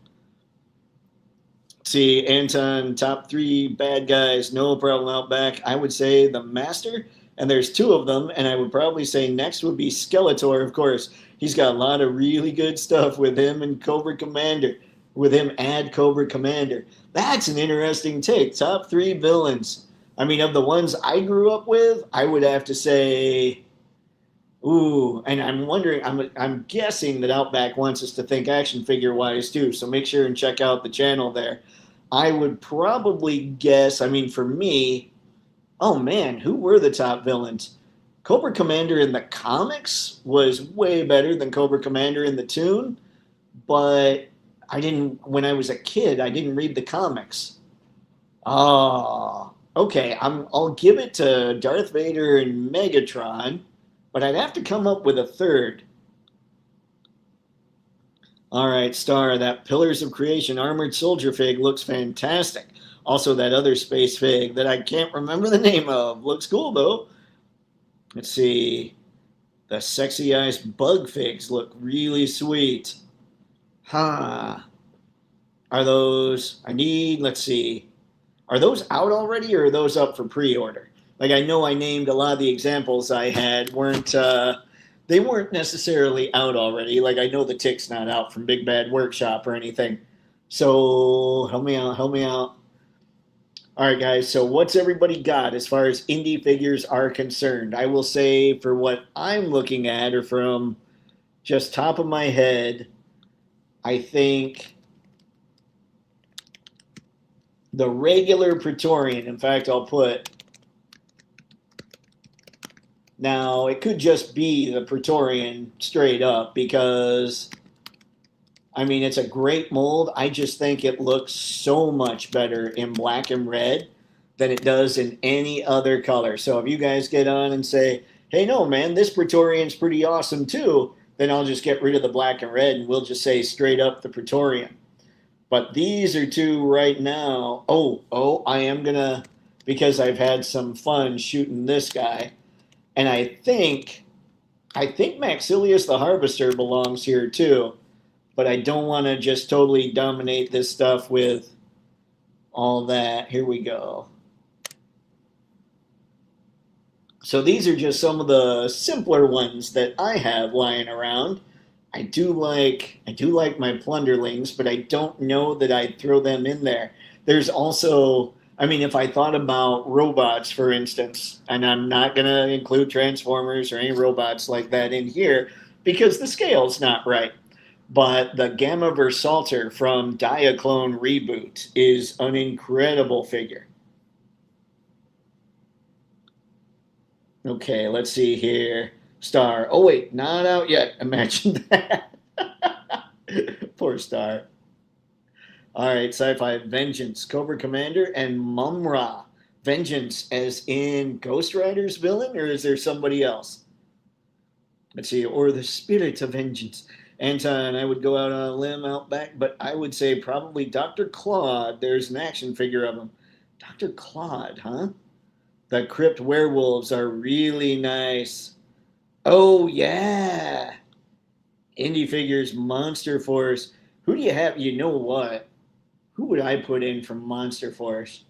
See, Anton, top 3 bad guys, no problem, Outback. I would say the Master, and there's 2 of them, and I would probably say next would be Skeletor, of course. He's got a lot of really good stuff with him and Cobra Commander. With him and Cobra Commander. That's an interesting take. Top 3 villains. I mean, of the ones I grew up with, I would have to say, ooh, and I'm wondering, I'm guessing that Outback wants us to think action figure wise too, so make sure and check out the channel there. I would probably guess, I mean, for me, oh man, who were the top villains? Cobra Commander in the comics was way better than Cobra Commander in the toon, but when I was a kid, I didn't read the comics. Oh, okay, I'll give it to Darth Vader and Megatron, but I'd have to come up with a third. All right, Star, that Pillars of Creation Armored Soldier fig looks fantastic. Also, that other space fig that I can't remember the name of. Looks cool, though. Let's see. The Sexy Eyes Bug figs look really sweet. Huh. Are those, let's see. Are those out already or are those up for pre-order? Like, I know I named a lot of the examples I had they weren't necessarily out already. Like, I know the Tick's not out from Big Bad Workshop or anything. So, help me out. All right, guys. So, what's everybody got as far as indie figures are concerned? I will say for what I'm looking at, or from just top of my head, I think the regular Praetorian, in fact, I'll put, now it could just be the Praetorian straight up because, I mean, it's a great mold. I just think it looks so much better in black and red than it does in any other color. So if you guys get on and say, hey, no, man, this Praetorian's pretty awesome too, then I'll just get rid of the black and red and we'll just say straight up the Praetorian. But these are 2 right now. Oh, I am going to, because I've had some fun shooting this guy. And I think Maxilius the Harvester belongs here too. But I don't want to just totally dominate this stuff with all that. Here we go. So these are just some of the simpler ones that I have lying around. I do like my plunderlings, but I don't know that I'd throw them in there. There's also, I mean, if I thought about robots, for instance, and I'm not going to include Transformers or any robots like that in here because the scale's not right. But the Gamma Versalter from Diaclone Reboot is an incredible figure. Okay, let's see here. Star. Oh, wait, not out yet. Imagine that. Poor Star. All right, Sci-Fi Vengeance, Cobra Commander, and Mumra. Vengeance as in Ghost Rider's villain, or is there somebody else? Let's see, or the Spirit of Vengeance. Anton, I would go out on a limb out back, but I would say probably Dr. Claude. There's an action figure of him. Dr. Claude, huh? The Crypt Werewolves are really nice. Oh, yeah. Indie Figures, Monster Force. Who do you have? You know what? Who would I put in from Monster Force?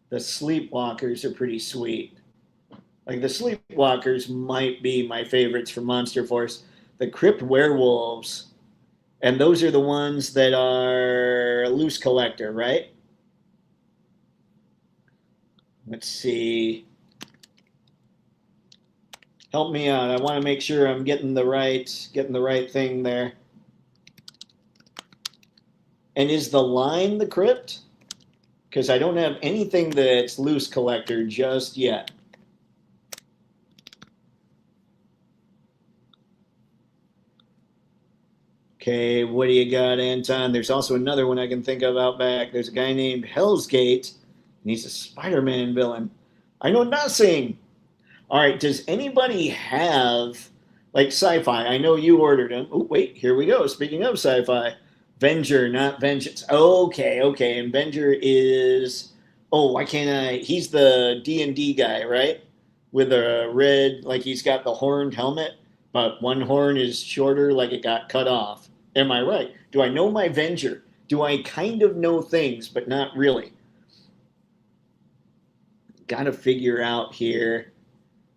The Sleepwalkers are pretty sweet. Like, the Sleepwalkers might be my favorites for Monster Force. The Crypt Werewolves. And those are the ones that are loose collector, right? Let's see. Help me out. I want to make sure I'm getting the right thing there. And is the line the crypt? Because I don't have anything that's loose collector just yet. Okay, what do you got, Anton? There's also another one I can think of out back. There's a guy named Hell's Gate, and he's a Spider-Man villain. I know nothing. All right, does anybody have Like sci-fi, I know you ordered them. Oh, wait, here we go. Speaking of sci-fi, Venger, not Vengeance. Okay, okay. And Venger is, oh, why can't I? He's the D&D guy, right? With a red, like he's got the horned helmet, but one horn is shorter, like it got cut off. Am I right? Do I know my Venger? Do I kind of know things, but not really? Got to figure out here.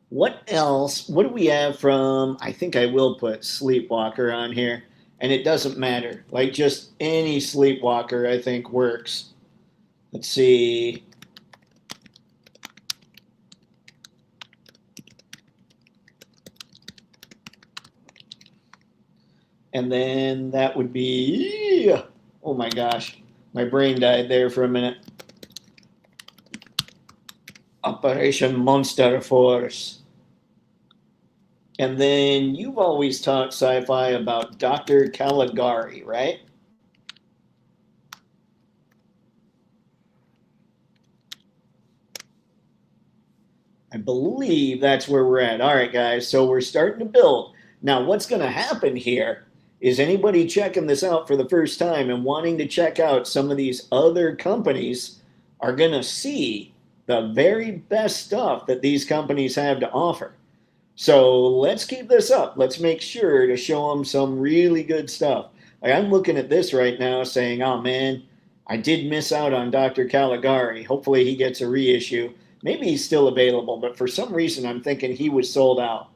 What else? What do we have from? I think I will put Sleepwalker on here, and it doesn't matter. Like just any Sleepwalker, I think works. Let's see. And then that would be. Oh my gosh, my brain died there for a minute. Operation Monster Force. And then you've always talked sci-fi about Dr. Caligari, right? I believe that's where we're at. All right, guys. So we're starting to build. Now, what's going to happen here is anybody checking this out for the first time and wanting to check out some of these other companies are going to see the very best stuff that these companies have to offer. So let's keep this up. Let's make sure to show them some really good stuff. Like I'm looking at this right now saying, oh man, I did miss out on Dr. Caligari. Hopefully he gets a reissue. Maybe he's still available, but for some reason I'm thinking he was sold out.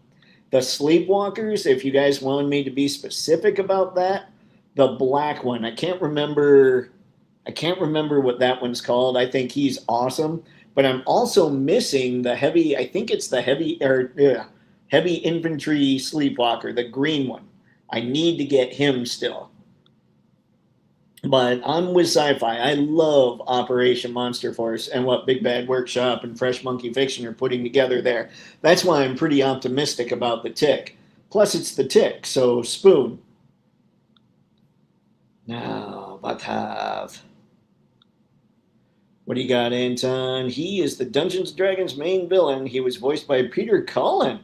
The Sleepwalkers, if you guys wanted me to be specific about that, the black one, I can't remember what that one's called. I think he's awesome, but I'm also missing the heavy, I think it's the heavy infantry Sleepwalker, the green one. I need to get him still. But I'm with sci-fi. I love Operation Monster Force and what Big Bad Workshop and Fresh Monkey Fiction are putting together there. That's why I'm pretty optimistic about the Tick. Plus, it's the Tick, so spoon. Now, Batav. What do you got, Anton? He is the Dungeons & Dragons main villain. He was voiced by Peter Cullen.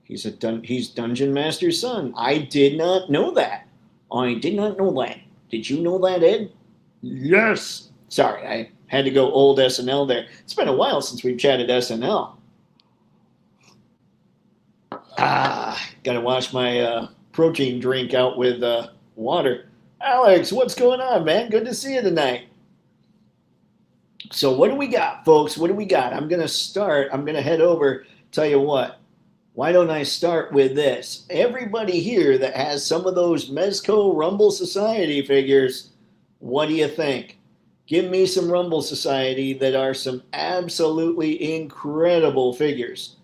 He's Dungeon Master's son. I did not know that. I did not know that. Did you know that, Ed? Yes. Sorry, I had to go old SNL there. It's been a while since we've chatted SNL. Gotta wash my protein drink out with water. Alex, what's going on, man? Good to see you tonight. So what do we got, folks? What do we got? I'm going to head over. Tell you what. Why don't I start with this? Everybody here that has some of those Mezco Rumble Society figures, what do you think? Give me some Rumble Society that are some absolutely incredible figures.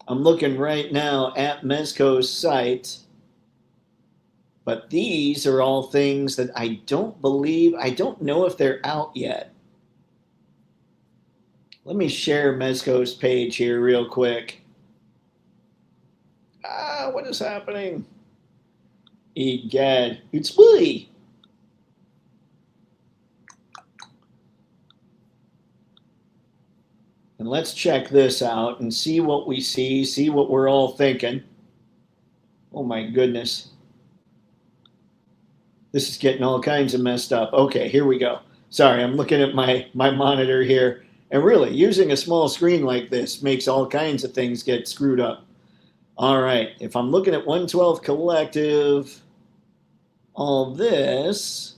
I'm looking right now at Mezco's site, but these are all things that I don't know if they're out yet. Let me share Mezco's page here real quick. What is happening? Egad, it's me. And let's check this out and see what we see what we're all thinking. Oh my goodness. This is getting all kinds of messed up. Okay, here we go. Sorry, I'm looking at my monitor here. And really, using a small screen like this makes all kinds of things get screwed up. All right, if I'm looking at 112 Collective, all this.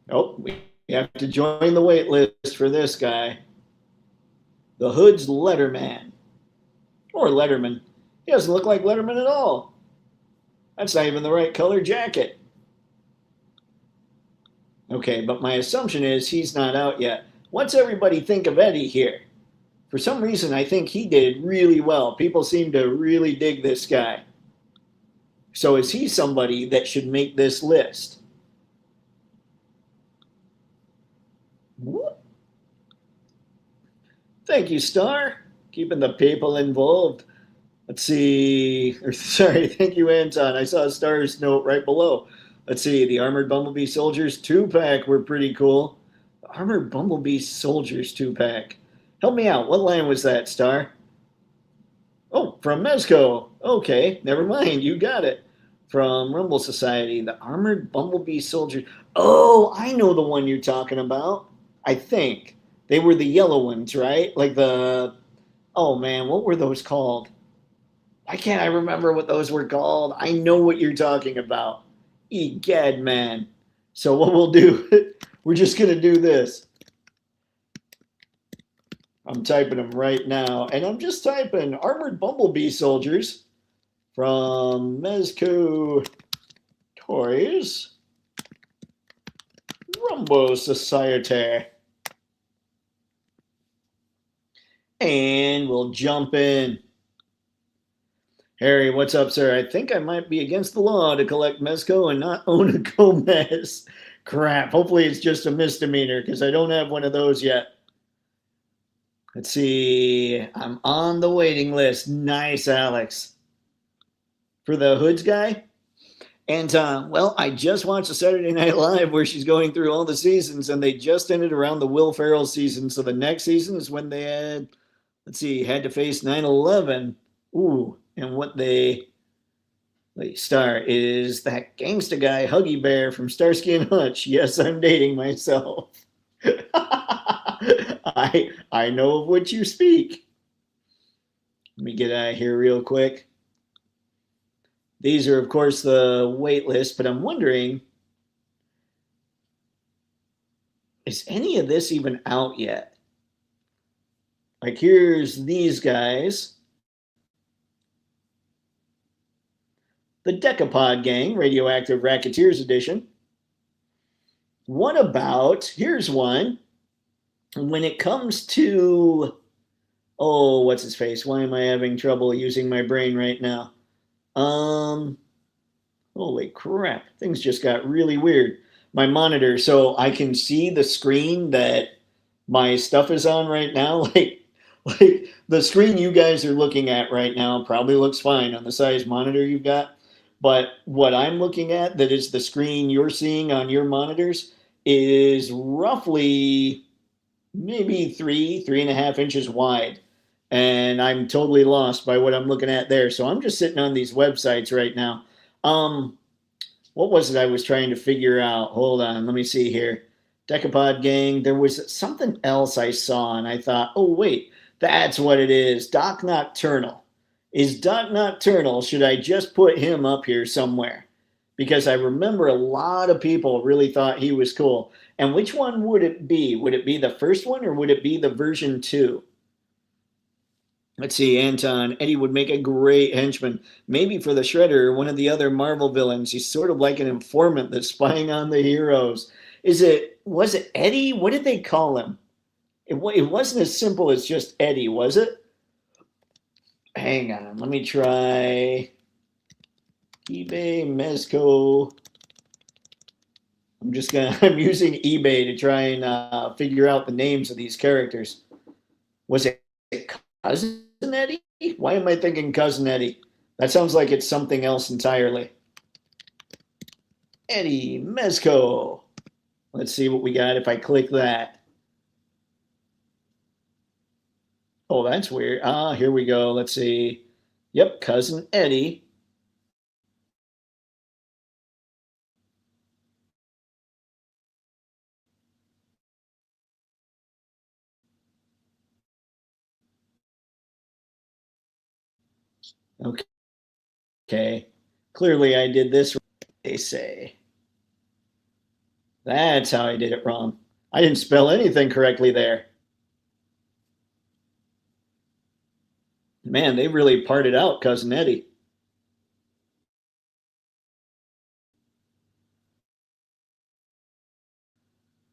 Oh, we have to join the wait list for this guy. The Hood's Letterman. Or Letterman. He doesn't look like Letterman at all. That's not even the right color jacket. Okay, but my assumption is he's not out yet. What's everybody think of Eddie here? For some reason, I think he did really well. People seem to really dig this guy. So is he somebody that should make this list? What? Thank you, Star. Keeping the people involved. Let's see. Sorry, thank you, Anton. I saw Star's note right below. Let's see. The Armored Bumblebee Soldiers 2-pack were pretty cool. The Armored Bumblebee Soldiers 2-pack. Help me out. What line was that, Star? Oh, from Mezco. Okay, never mind. You got it. From Rumble Society, the Armored Bumblebee Soldier. Oh, I know the one you're talking about. I think. They were the yellow ones, right? Like the. Oh man, what were those called? Why can't I remember what those were called? I know what you're talking about. Egad, man. So what we'll do, we're just going to do this. I'm typing them right now, and I'm just typing Armored Bumblebee Soldiers from Mezco Toys Rumbo Society. And we'll jump in. Harry, what's up, sir? I think I might be against the law to collect Mezco and not own a Gomez. Crap. Hopefully it's just a misdemeanor because I don't have one of those yet. Let's see. I'm on the waiting list. Nice, Alex. For the Hoods guy? And, well, I just watched the Saturday Night Live where she's going through all the seasons, and they just ended around the Will Ferrell season. So the next season is when they had, let's see, had to face 9/11. Ooh, and what they star is that gangsta guy, Huggy Bear from Starsky and Hutch. Yes, I'm dating myself. I know of what you speak. Let me get out of here real quick. These are, of course, the wait list, but I'm wondering, is any of this even out yet? Like, here's these guys. The Decapod Gang, Radioactive Racketeers Edition. What about, here's one. When it comes to, oh, what's his face? Why am I having trouble using my brain right now? Holy crap. Things just got really weird. My monitor, so I can see the screen that my stuff is on right now. Like the screen you guys are looking at right now probably looks fine on the size monitor you've got. But what I'm looking at, that is the screen you're seeing on your monitors, is roughly maybe 3.5 inches wide. And I'm totally lost by what I'm looking at there. So I'm just sitting on these websites right now. What was it I was trying to figure out? Hold on, let me see here. Decapod Gang. There was something else I saw, and I thought, oh wait, that's what it is. Doc Nocturnal. Is Doc Nocturnal? Should I just put him up here somewhere? Because I remember a lot of people really thought he was cool. And which one would it be? Would it be the first one or would it be the version 2? Let's see, Anton. Eddie would make a great henchman. Maybe for the Shredder or one of the other Marvel villains. He's sort of like an informant that's spying on the heroes. Was it Eddie? What did they call him? It wasn't as simple as just Eddie, was it? Hang on, let me try eBay Mezco. I'm using eBay to try and figure out the names of these characters. Was it Cousin Eddie? Why am I thinking Cousin Eddie? That sounds like it's something else entirely. Eddie Mezco. Let's see what we got if I click that. Oh, that's weird. Here we go. Let's see. Yep, Cousin Eddie. Okay. Clearly I did this, they say. That's how I did it wrong. I didn't spell anything correctly there. Man, they really parted out Cousin Eddie.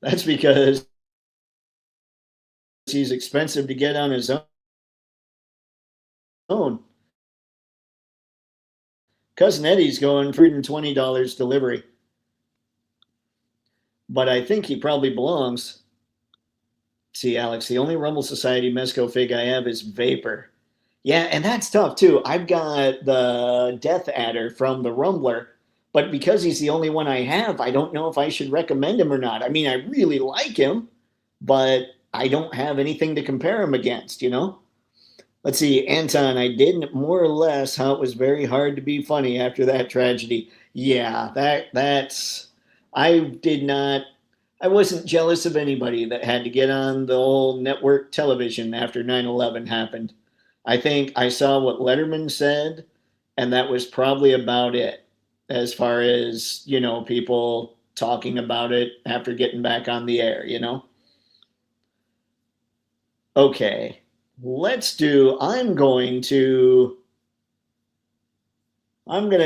That's because he's expensive to get on his own. Cousin Eddie's going $120 delivery. But I think he probably belongs. See, Alex, the only Rumble Society Mezco fig I have is Vapor. Yeah, and that's tough too. I've got the Death Adder from the Rumbler, but because he's the only one I have, I don't know if I should recommend him or not. I mean, I really like him, but I don't have anything to compare him against, you know? Let's see, Anton, I did more or less how it was very hard to be funny after that tragedy. Yeah, that's I did not I wasn't jealous of anybody that had to get on the old network television after 9/11 happened. I think I saw what Letterman said, and that was probably about it as far as, people talking about it after getting back on the air. Okay, I'm going to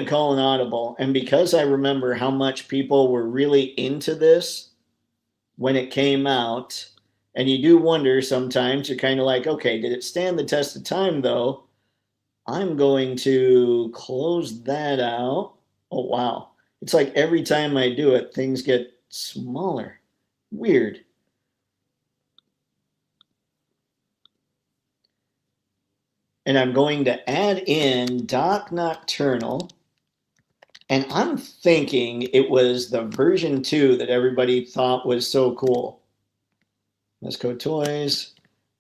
call an audible. And because I remember how much people were really into this when it came out, and you do wonder sometimes, you're kind of like, okay, did it stand the test of time though? I'm going to close that out. Oh, wow. It's like every time I do it, things get smaller. Weird. And I'm going to add in Doc Nocturnal. And I'm thinking it was the version 2 that everybody thought was so cool. Let's go toys.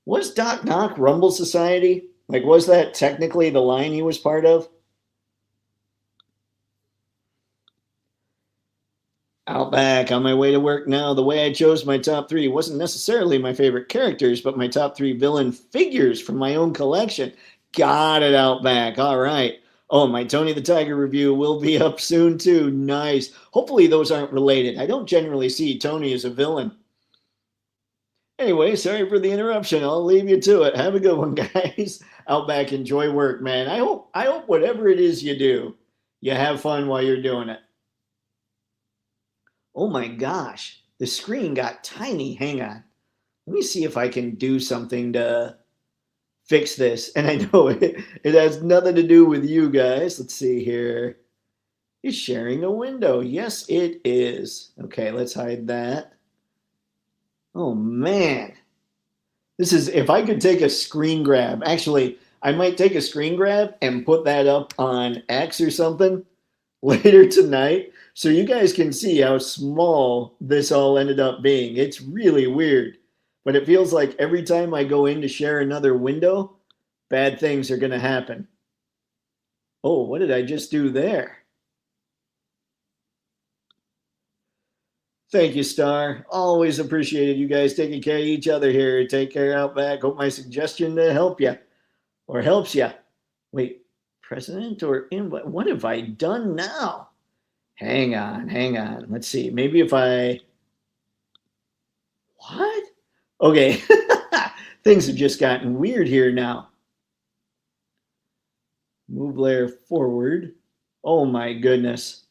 Was Doc Knock Rumble Society? Like, was that technically the line he was part of? Outback, on my way to work now. The way I chose my top 3 wasn't necessarily my favorite characters, but my top 3 villain figures from my own collection. Got it, Outback. All right. Oh, my Tony the Tiger review will be up soon too. Nice. Hopefully those aren't related. I don't generally see Tony as a villain. Anyway, sorry for the interruption. I'll leave you to it. Have a good one, guys. Outback, enjoy work, man. I hope whatever it is you do, you have fun while you're doing it. Oh my gosh, the screen got tiny. Hang on. Let me see if I can do something to fix this. And I know it has nothing to do with you guys. Let's see here. It's sharing a window. Yes, it is. Okay, let's hide that. Oh man. This is, if I could take a screen grab. Actually, I might take a screen grab and put that up on X or something later tonight so you guys can see how small this all ended up being. It's really weird, but it feels like every time I go in to share another window, bad things are going to happen. Oh, what did I just do there? Thank you, Star. Always appreciated you guys taking care of each other here. Take care, Outback. Hope my suggestion to help you or helps you. Wait, president or invite? What have I done now? Hang on. Let's see. Maybe if I. What? Okay. Things have just gotten weird here now. Move layer forward. Oh my goodness.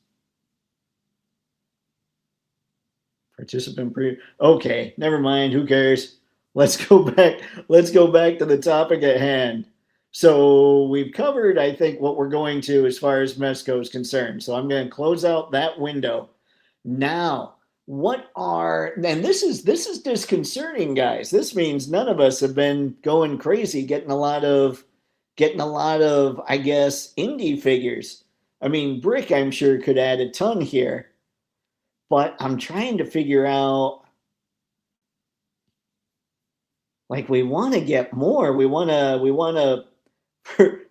Participant pre. Okay, never mind. Who cares? Let's go back. Let's go back to the topic at hand. So we've covered, I think, what we're going to as far as Mesco is concerned. So I'm going to close out that window. Now, what are, and this is disconcerting, guys. This means none of us have been going crazy getting a lot of, I guess, indie figures. I mean, Brick, I'm sure, could add a ton here. But I'm trying to figure out, like, we want to get more. We want to,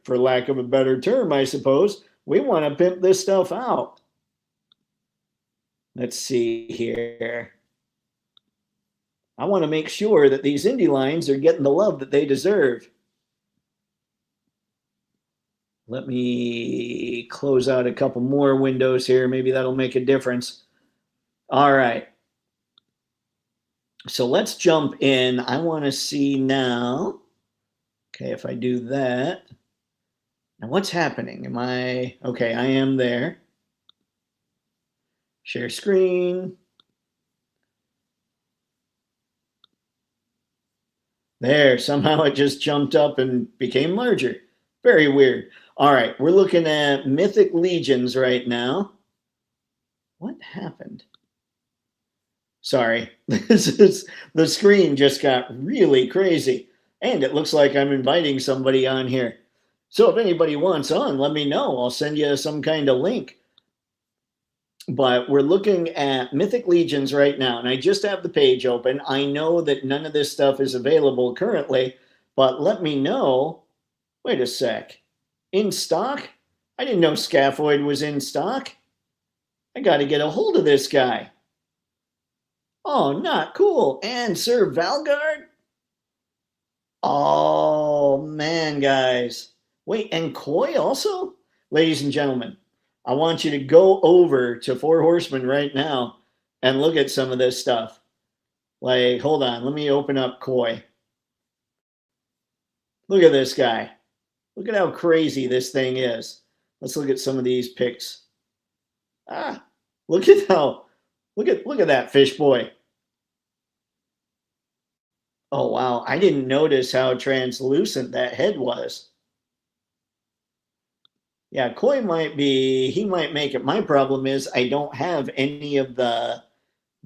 for lack of a better term, I suppose, we want to pimp this stuff out. Let's see here. I want to make sure that these indie lines are getting the love that they deserve. Let me close out a couple more windows here. Maybe that'll make a difference. All right. So let's jump in. I want to see now. Okay, if I do that. Now what's happening? Am I, okay, I am there. Share screen. There, somehow it just jumped up and became larger. Very weird. All right, we're looking at Mythic Legions right now. What happened? Sorry, the screen just got really crazy. And it looks like I'm inviting somebody on here. So if anybody wants on, let me know. I'll send you some kind of link. But we're looking at Mythic Legions right now. And I just have the page open. I know that none of this stuff is available currently. But let me know Wait a sec. In stock? I didn't know Scaphoid was in stock. I got to get a hold of this guy. Oh, not cool. And Sir Valgard? Oh, man, guys. Wait, and Koi also? Ladies and gentlemen, I want you to go over to Four Horsemen right now and look at some of this stuff. Like, hold on, let me open up Koi. Look at this guy. Look at how crazy this thing is. Let's look at some of these pics. Ah, look at how, look at that fish boy. Oh, wow, I didn't notice how translucent that head was. Yeah, Koi might be, he might make it. My problem is I don't have any of the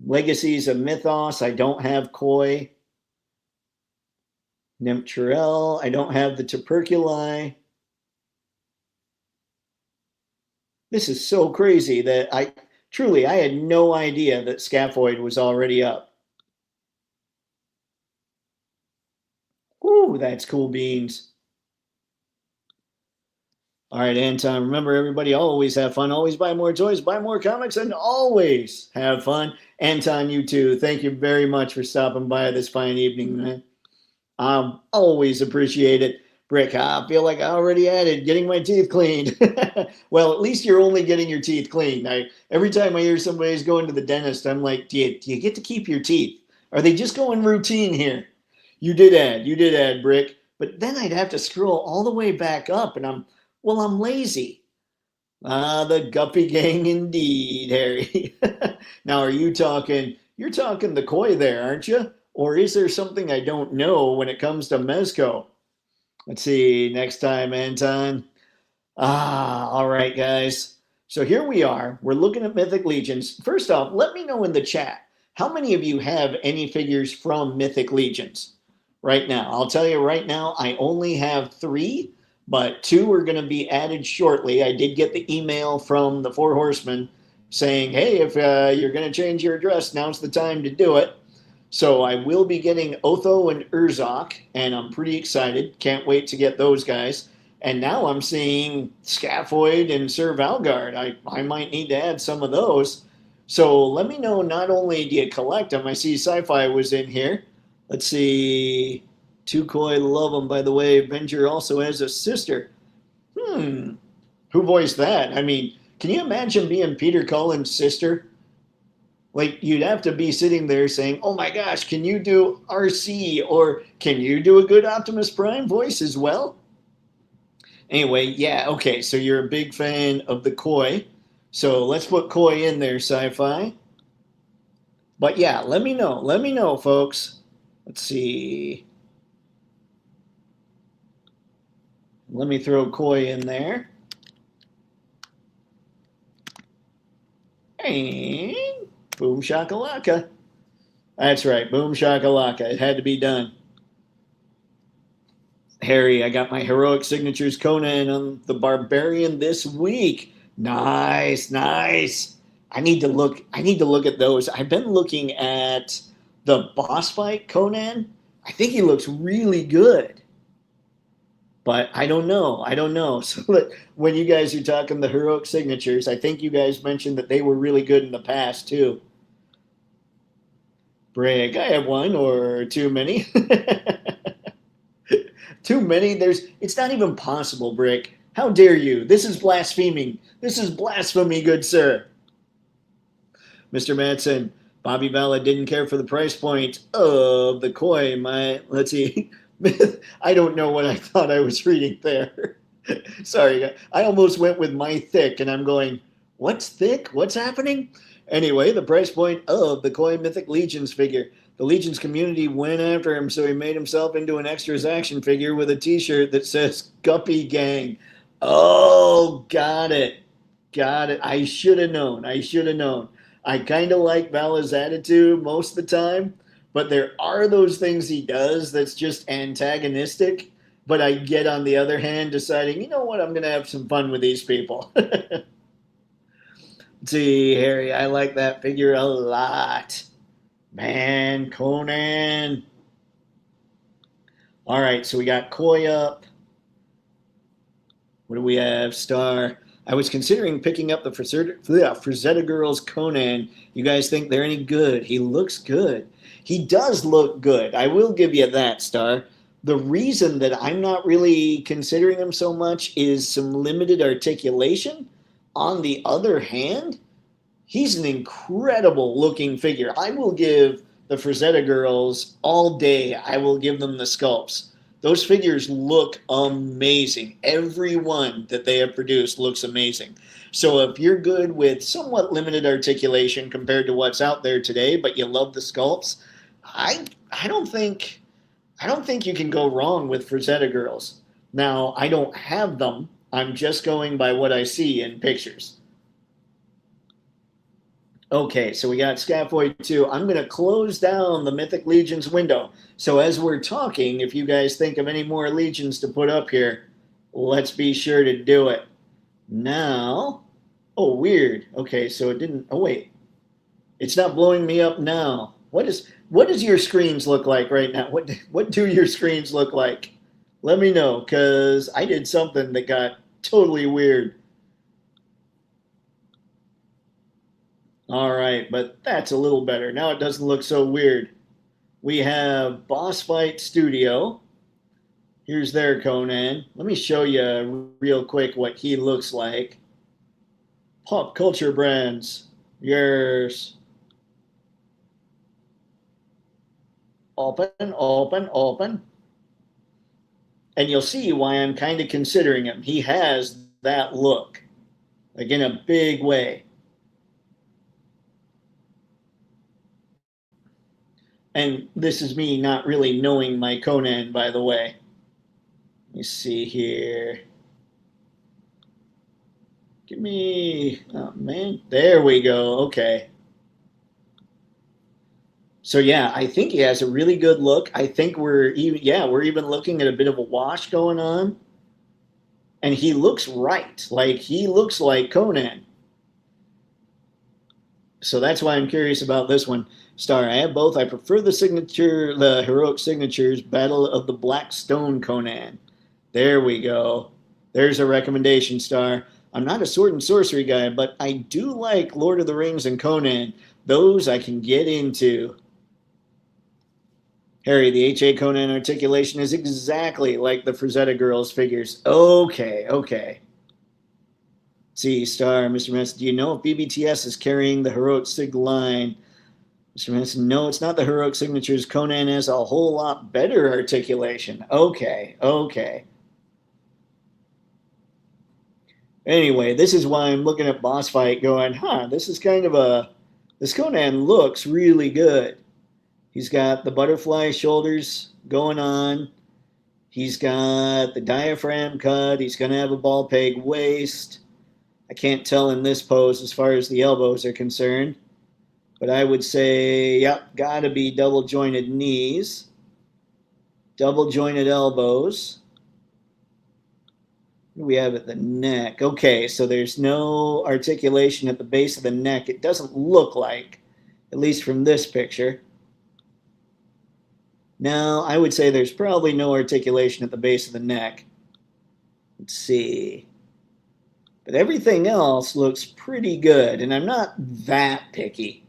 legacies of Mythos. I don't have Koi. Nympturel. I don't have the tuberculi. This is so crazy that I had no idea that Scaphoid was already up. Ooh, that's cool beans. All right, Anton, remember everybody, always have fun, always buy more toys, buy more comics, and always have fun. Anton, you too. Thank you very much for stopping by this fine evening, man. Always appreciate it. Brick, I feel like I already added getting my teeth cleaned. Well, at least you're only getting your teeth cleaned. Every time I hear somebody's going to the dentist, I'm like, do you get to keep your teeth? Are they just going routine here? You did add, Brick. But then I'd have to scroll all the way back up, and I'm lazy. Ah, the Guppy Gang indeed, Harry. Now, you're talking the Koi there, aren't you? Or is there something I don't know when it comes to Mezco? Let's see, next time, Anton. All right, guys. So here we are. We're looking at Mythic Legions. First off, let me know in the chat, how many of you have any figures from Mythic Legions right now? I'll tell you right now, I only have 3, but 2 are going to be added shortly. I did get the email from the Four Horsemen saying, hey, if you're going to change your address, now's the time to do it. So I will be getting Otho and Urzok, and I'm pretty excited. Can't wait to get those guys. And now I'm seeing Scaphoid and Sir Valgard. I might need to add some of those. So let me know, not only do you collect them, I see Sci-Fi was in here. Let's see. Tukoi, love them, by the way. Avenger also has a sister. Who voiced that? I mean, can you imagine being Peter Cullen's sister? Like, you'd have to be sitting there saying, oh my gosh, can you do RC? Or can you do a good Optimus Prime voice as well? Anyway, yeah, okay, so you're a big fan of the Koi. So let's put Koi in there, Sci-Fi. But yeah, let me know, folks. Let's see. Let me throw Koi in there. And boom shakalaka. That's right, boom shakalaka. It had to be done. Harry, I got my heroic signatures Conan on the Barbarian this week. Nice, nice. I need to look at those. I've been looking at the boss fight Conan. I think he looks really good. But I don't know. So when you guys are talking the heroic signatures, I think you guys mentioned that they were really good in the past too. Brig, I have one or too many. Too many? It's not even possible, Brick. How dare you? This is blaspheming. This is blasphemy, good sir. Mr. Madsen, Bobby Bala didn't care for the price point of the Koi. Let's see. I don't know what I thought I was reading there. Sorry, I almost went with my thick, and I'm going, what's thick? What's happening? Anyway, the price point of the Koi Mythic Legions figure. The Legions community went after him, so he made himself into an extras action figure with a t-shirt that says Guppy Gang. Oh, got it. I should have known. I kind of like Vala's attitude most of the time, but there are those things he does that's just antagonistic. But I get, on the other hand, deciding, you know what, I'm going to have some fun with these people. Let's see, Harry, I like that figure a lot. Man, Conan. All right, so we got Koi up. What do we have? Star. I was considering picking up the Frazetta Girls Conan. You guys think they're any good? He looks good. He does look good. I will give you that, Star. The reason that I'm not really considering him so much is some limited articulation. On the other hand, he's an incredible looking figure. I will give the Frazetta Girls all day. I will give them the sculpts. Those figures look amazing. Every one that they have produced looks amazing. So if you're good with somewhat limited articulation compared to what's out there today, but you love the sculpts, I I don't think I don't think you can go wrong with Frazetta Girls. Now, I don't have them. I'm just going by what I see in pictures. Okay, so we got Scaphoid 2. I'm going to close down the Mythic Legions window. So as we're talking, if you guys think of any more Legions to put up here, let's be sure to do it. Now, oh, weird. Okay, so it didn't, oh, wait. It's not blowing me up now. What does your screens look like right now? What do your screens look like? Let me know, because I did something that got totally weird. All right, but that's a little better. Now it doesn't look so weird. We have Boss Fight Studio. Here's their Conan. Let me show you real quick what he looks like. Pop Culture Brands. Yours. Open, open, open. And you'll see why I'm kind of considering him. He has that look, like in a big way. And this is me not really knowing my Conan, by the way. Let me see here. Give me, oh man, there we go. Okay. So yeah, I think he has a really good look. I think we're even looking at a bit of a wash going on. And he looks right. Like he looks like Conan. So that's why I'm curious about this one. Star, I have both. I prefer the heroic signatures, Battle of the Black Stone Conan. There we go. There's a recommendation, Star. I'm not a sword and sorcery guy, but I do like Lord of the Rings and Conan. Those I can get into. Harry, the HA Conan articulation is exactly like the Frazetta Girls figures. Okay, okay. See, Star, Mr. Mess, do you know if BBTS is carrying the heroic sig line? Mr. Manson, no, it's not the heroic signatures. Conan has a whole lot better articulation. Okay, okay. Anyway, this is why I'm looking at Boss Fight going, this Conan looks really good. He's got the butterfly shoulders going on. He's got the diaphragm cut. He's going to have a ball peg waist. I can't tell in this pose as far as the elbows are concerned. But I would say, yep, got to be double jointed knees, double jointed elbows. What do we have at the neck? Okay, so there's no articulation at the base of the neck. It doesn't look like, at least from this picture. Now, I would say there's probably no articulation at the base of the neck. Let's see. But everything else looks pretty good, and I'm not that picky.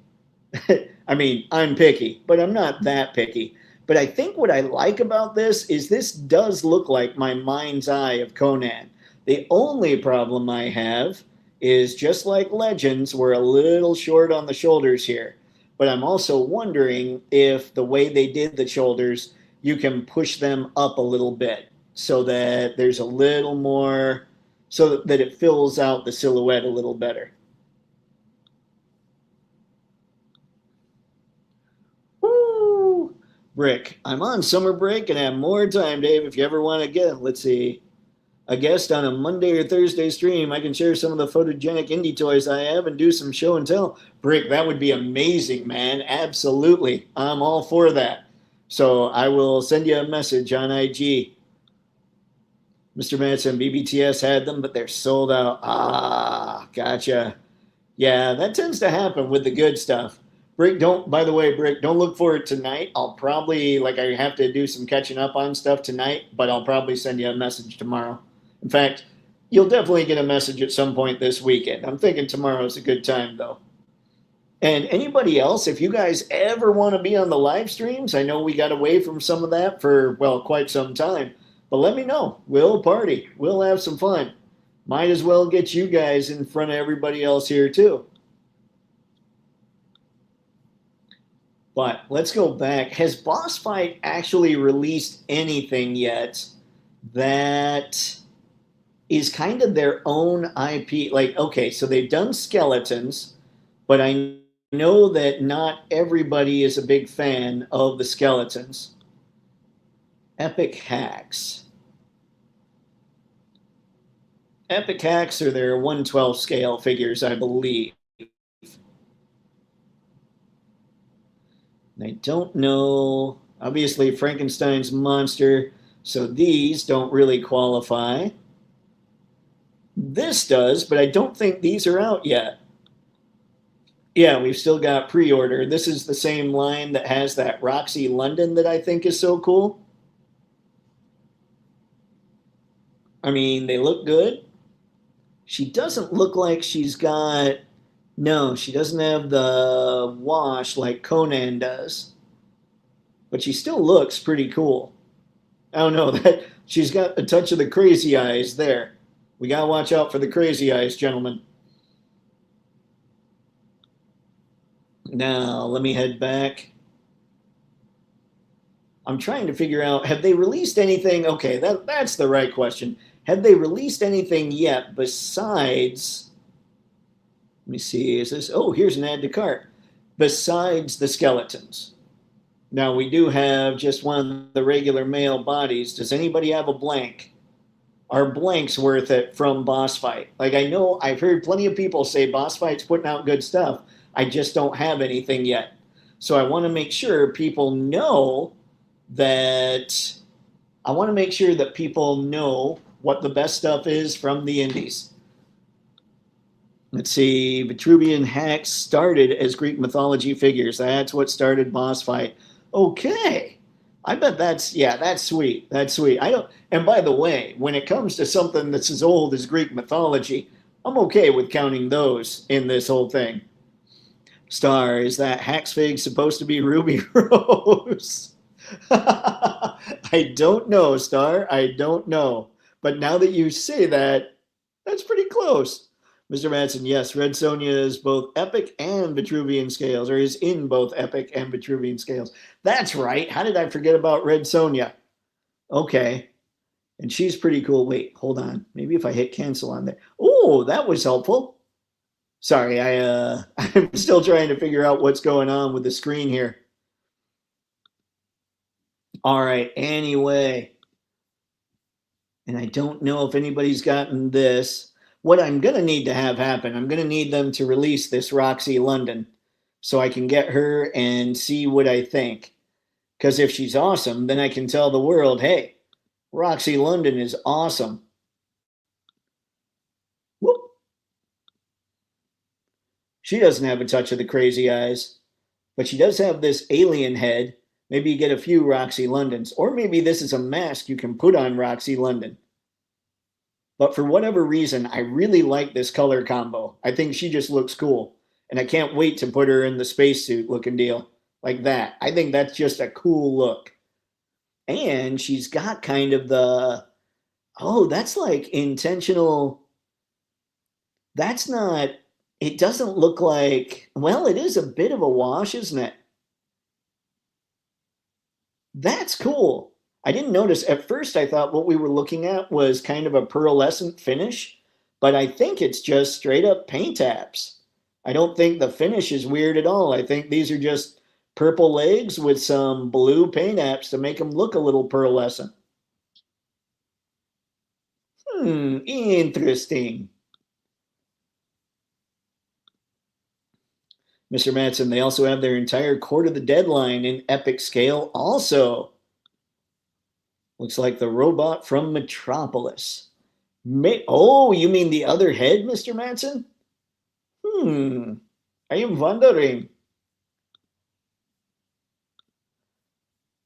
I mean, I'm picky, but I'm not that picky. But I think what I like about this is this does look like my mind's eye of Conan. The only problem I have is just like Legends, we're a little short on the shoulders here. But I'm also wondering if the way they did the shoulders, you can push them up a little bit so that there's a little more, so that it fills out the silhouette a little better. Woo! Brick, I'm on summer break and have more time, Dave. If you ever want to get, let's see, a guest on a Monday or Thursday stream, I can share some of the photogenic indie toys I have and do some show and tell. Brick, that would be amazing, man. Absolutely. I'm all for that. So I will send you a message on IG. Mr. Manson, BBTS had them, but they're sold out. Ah, gotcha. Yeah, that tends to happen with the good stuff. Brick, by the way, Brick, don't look for it tonight. I'll probably, I have to do some catching up on stuff tonight, but I'll probably send you a message tomorrow. In fact, You'll definitely get a message at some point this weekend. I'm thinking tomorrow's a good time, though. And anybody else, if you guys ever want to be on the live streams, I know we got away from some of that for, well, quite some time, but let me know. We'll party. We'll have some fun. Might as well get you guys in front of everybody else here, too. But let's go back. Has Boss Fight actually released anything yet that is kind of their own IP? Like, okay, so they've done skeletons, but I know that not everybody is a big fan of the skeletons. Epic Hacks. Epic Hacks are their 1/12 scale figures, I believe. I don't know. Obviously, Frankenstein's monster, so these don't really qualify. This does, but I don't think these are out yet. Yeah, we've still got pre-order. This is the same line that has that Roxy London that I think is so cool. I mean, they look good. She doesn't look like she's got... No, she doesn't have the wash like Conan does. But she still looks pretty cool. I don't know, that she's got a touch of the crazy eyes there. We gotta watch out for the crazy eyes, gentlemen. Now, let me head back. I'm trying to figure out, have they released anything? Okay, that's the right question. Have they released anything yet besides... Let me see, is this... Oh, here's an add to cart. Besides the skeletons. Now, we do have just one of the regular male bodies. Does anybody have a blank? Are blanks worth it from Boss Fight? Like, I know I've heard plenty of people say Boss Fight's putting out good stuff. I just don't have anything yet. So I want to make sure people know that... I want to make sure that people know what the best stuff is from the indies. Let's see, Vitruvian Hacks started as Greek mythology figures. That's what started Boss Fight. Okay. I bet that's, yeah, that's sweet. That's sweet. I don't, and by the way, when it comes to something that's as old as Greek mythology, I'm okay with counting those in this whole thing. Star, is that Hacks fig supposed to be Ruby Rose? I don't know, Star. I don't know. But now that you say that, that's pretty close. Mr. Madsen, yes, Red Sonja is both epic and Vitruvian scales, or is in both epic and Vitruvian scales. That's right. How did I forget about Red Sonja? Okay. And she's pretty cool. Wait, hold on. Maybe if I hit cancel on there. Oh, that was helpful. Sorry, I'm still trying to figure out what's going on with the screen here. All right, anyway. And I don't know if anybody's gotten this. What I'm going to need to have happen, I'm going to need them to release this Roxy London so I can get her and see what I think. Because if she's awesome, then I can tell the world, hey, Roxy London is awesome. Whoop. She doesn't have a touch of the crazy eyes, but she does have this alien head. Maybe you get a few Roxy Londons, or maybe this is a mask you can put on Roxy London. But for whatever reason, I really like this color combo. I think she just looks cool. And I can't wait to put her in the spacesuit looking deal like that. I think that's just a cool look. And she's got kind of the, oh, that's like intentional. That's not, it doesn't look like, well, it is a bit of a wash, isn't it? That's cool. I didn't notice. At first, I thought what we were looking at was kind of a pearlescent finish, but I think it's just straight up paint apps. I don't think the finish is weird at all. I think these are just purple legs with some blue paint apps to make them look a little pearlescent. Interesting. Mr. Madsen, they also have their entire Court of the Deadline in epic scale also. Looks like the robot from Metropolis. Oh, you mean the other head, Mr. Madsen? I am wondering.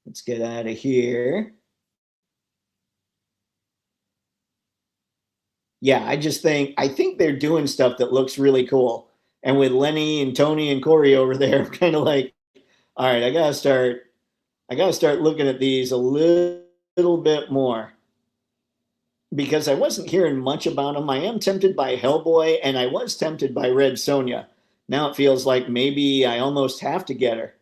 Let's get out of here. yeah, I think they're doing stuff that looks really cool. And with Lenny and Tony and Corey over there, I'm kind of like, all right, I gotta start looking at these a little bit more because I wasn't hearing much about them. I am tempted by Hellboy, and I was tempted by Red Sonja. Now it feels like maybe I almost have to get her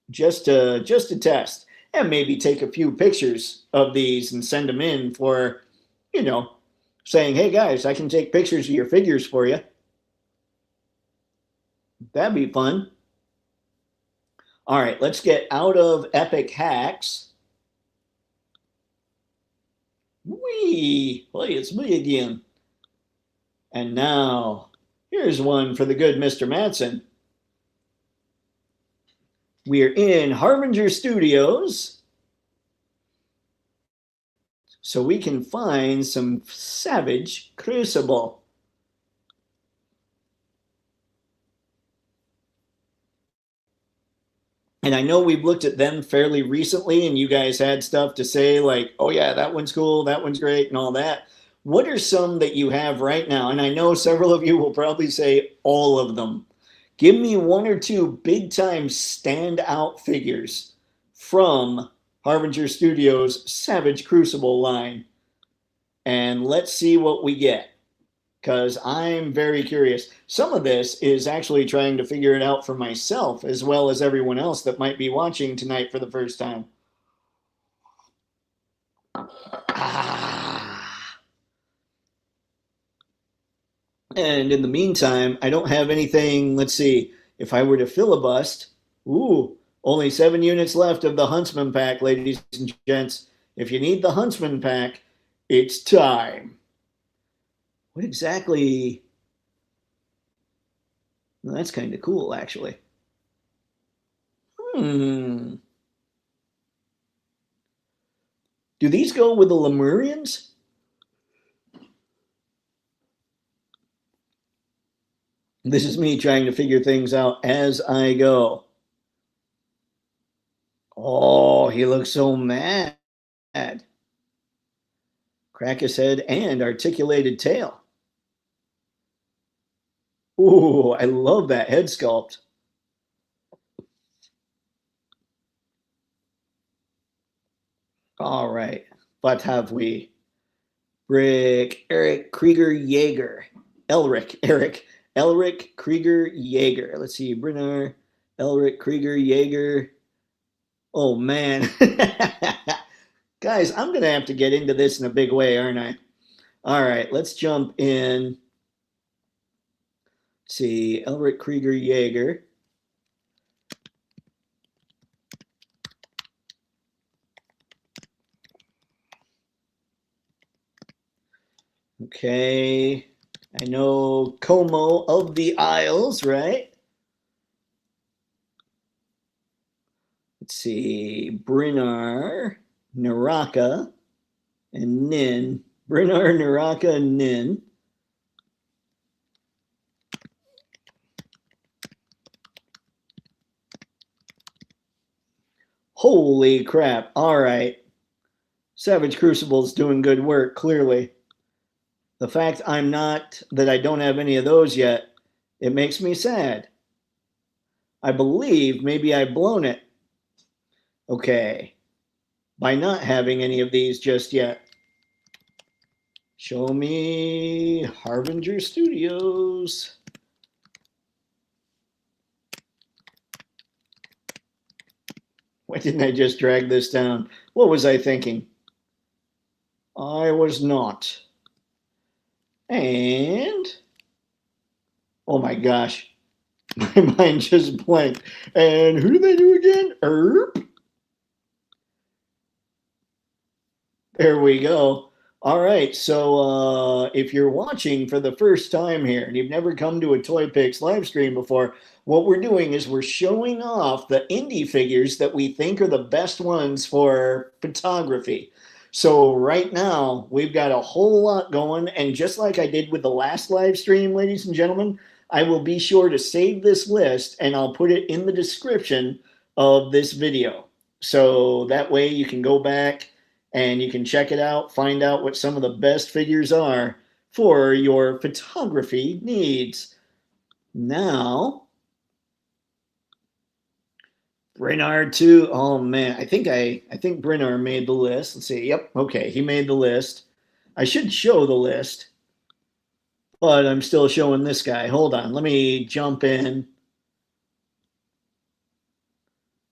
just to test, and maybe take a few pictures of these and send them in for, you know, saying, hey guys, I can take pictures of your figures for you. That'd be fun. All right, let's get out of Epic Hacks. Whee! Hey, it's me again. And now, here's one for the good Mr. Madsen. We're in Harbinger Studios, so we can find some Savage Crucible. And I know we've looked at them fairly recently, and you guys had stuff to say like, oh yeah, that one's cool, that one's great, and all that. What are some that you have right now? And I know several of you will probably say all of them. Give me one or two big time standout figures from Harbinger Studios' Savage Crucible line. And let's see what we get, because I'm very curious. Some of this is actually trying to figure it out for myself as well as everyone else that might be watching tonight for the first time. And in the meantime, I don't have anything. Let's see. If I were to filibust, only 7 units left of the Huntsman pack, ladies and gents. If you need the Huntsman pack, it's time. What exactly? Well, that's kind of cool, actually. Do these go with the Lemurians? This is me trying to figure things out as I go. Oh, he looks so mad. Crack his head and articulated tail. Ooh, I love that head sculpt. All right, what have we? Eric Krieger Jaeger. Elric Krieger Jaeger. Let's see, Brenner, Elric Krieger Jaeger. Oh man. Guys, I'm going to have to get into this in a big way, aren't I? All right, let's jump in. Let's see, Elric Krieger Jaeger. Okay, I know Como of the Isles, right? Let's see, Brynnar, Naraka, and Nin. Brynnar, Naraka, and Nin. Holy crap. All right. Savage Crucible's doing good work, clearly. The fact that I don't have any of those yet, it makes me sad. I believe maybe I've blown it. Okay. By not having any of these just yet. Show me Harbinger Studios. Why didn't I just drag this down? What was I thinking? I was not. And, oh my gosh, my mind just blanked. And who do they do again? Erp. There we go. All right, so if you're watching for the first time here and you've never come to a Toypixx live stream before, what we're doing is we're showing off the indie figures that we think are the best ones for photography. So right now, we've got a whole lot going, and just like I did with the last live stream, ladies and gentlemen, I will be sure to save this list, and I'll put it in the description of this video. So that way you can go back and you can check it out, find out what some of the best figures are for your photography needs. Now, Brenard too. Oh man, I think Brenard made the list. Let's see. Yep, okay, he made the list. I should show the list, but I'm still showing this guy. Hold on, let me jump in.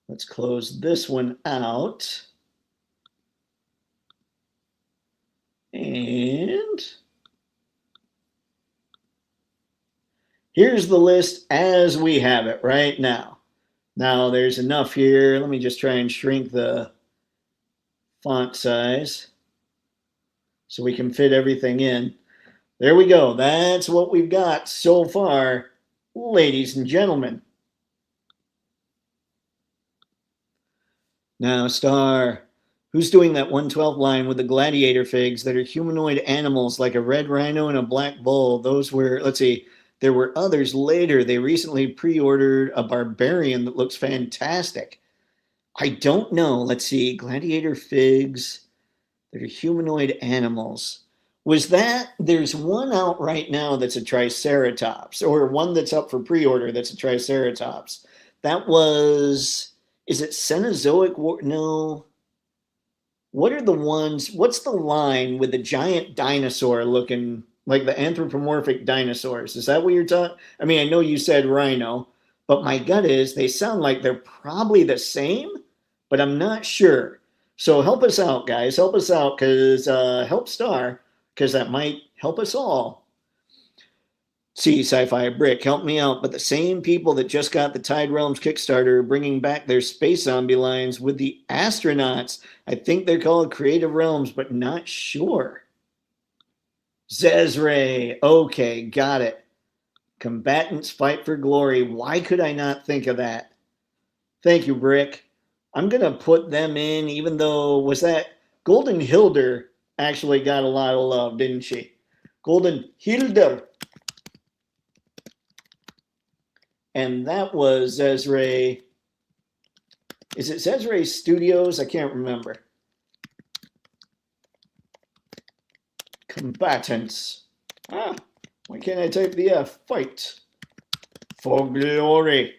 Let's close this one out. And here's the list as we have it right now. Now there's enough here. Let me just try and shrink the font size so we can fit everything in. There we go. That's what we've got so far, ladies and gentlemen. Now, Star, who's doing that 112 line with the gladiator figs that are humanoid animals like a red rhino and a black bull? Those were, let's see, there were others later. They recently pre-ordered a barbarian that looks fantastic. I don't know. Let's see, gladiator figs that are humanoid animals. Was that, there's one out right now that's a triceratops, or one that's up for pre-order that's a triceratops. That was, is it Cenozoic War? No. What are the ones, what's the line with the giant dinosaur looking like the anthropomorphic dinosaurs? Is that what you're talking? I mean, I know you said rhino, but my gut is they sound like they're probably the same, but I'm not sure. So help us out, guys. Help us out, because help Star, because that might help us all. See, Sci-Fi Brick, help me out. But the same people that just got the Tide Realms Kickstarter are bringing back their space zombie lines with the astronauts. I think they're called Creative Realms, but not sure. Zezre. Okay, got it. Combatants fight for glory. Why could I not think of that? Thank you, Brick. I'm going to put them in, even though, was that Golden Hilder actually got a lot of love, didn't she? Golden Hilder. And that was Zezre. Is it Zezre Studios? I can't remember. Combatants. Ah, why can't I type the F? Fight for glory.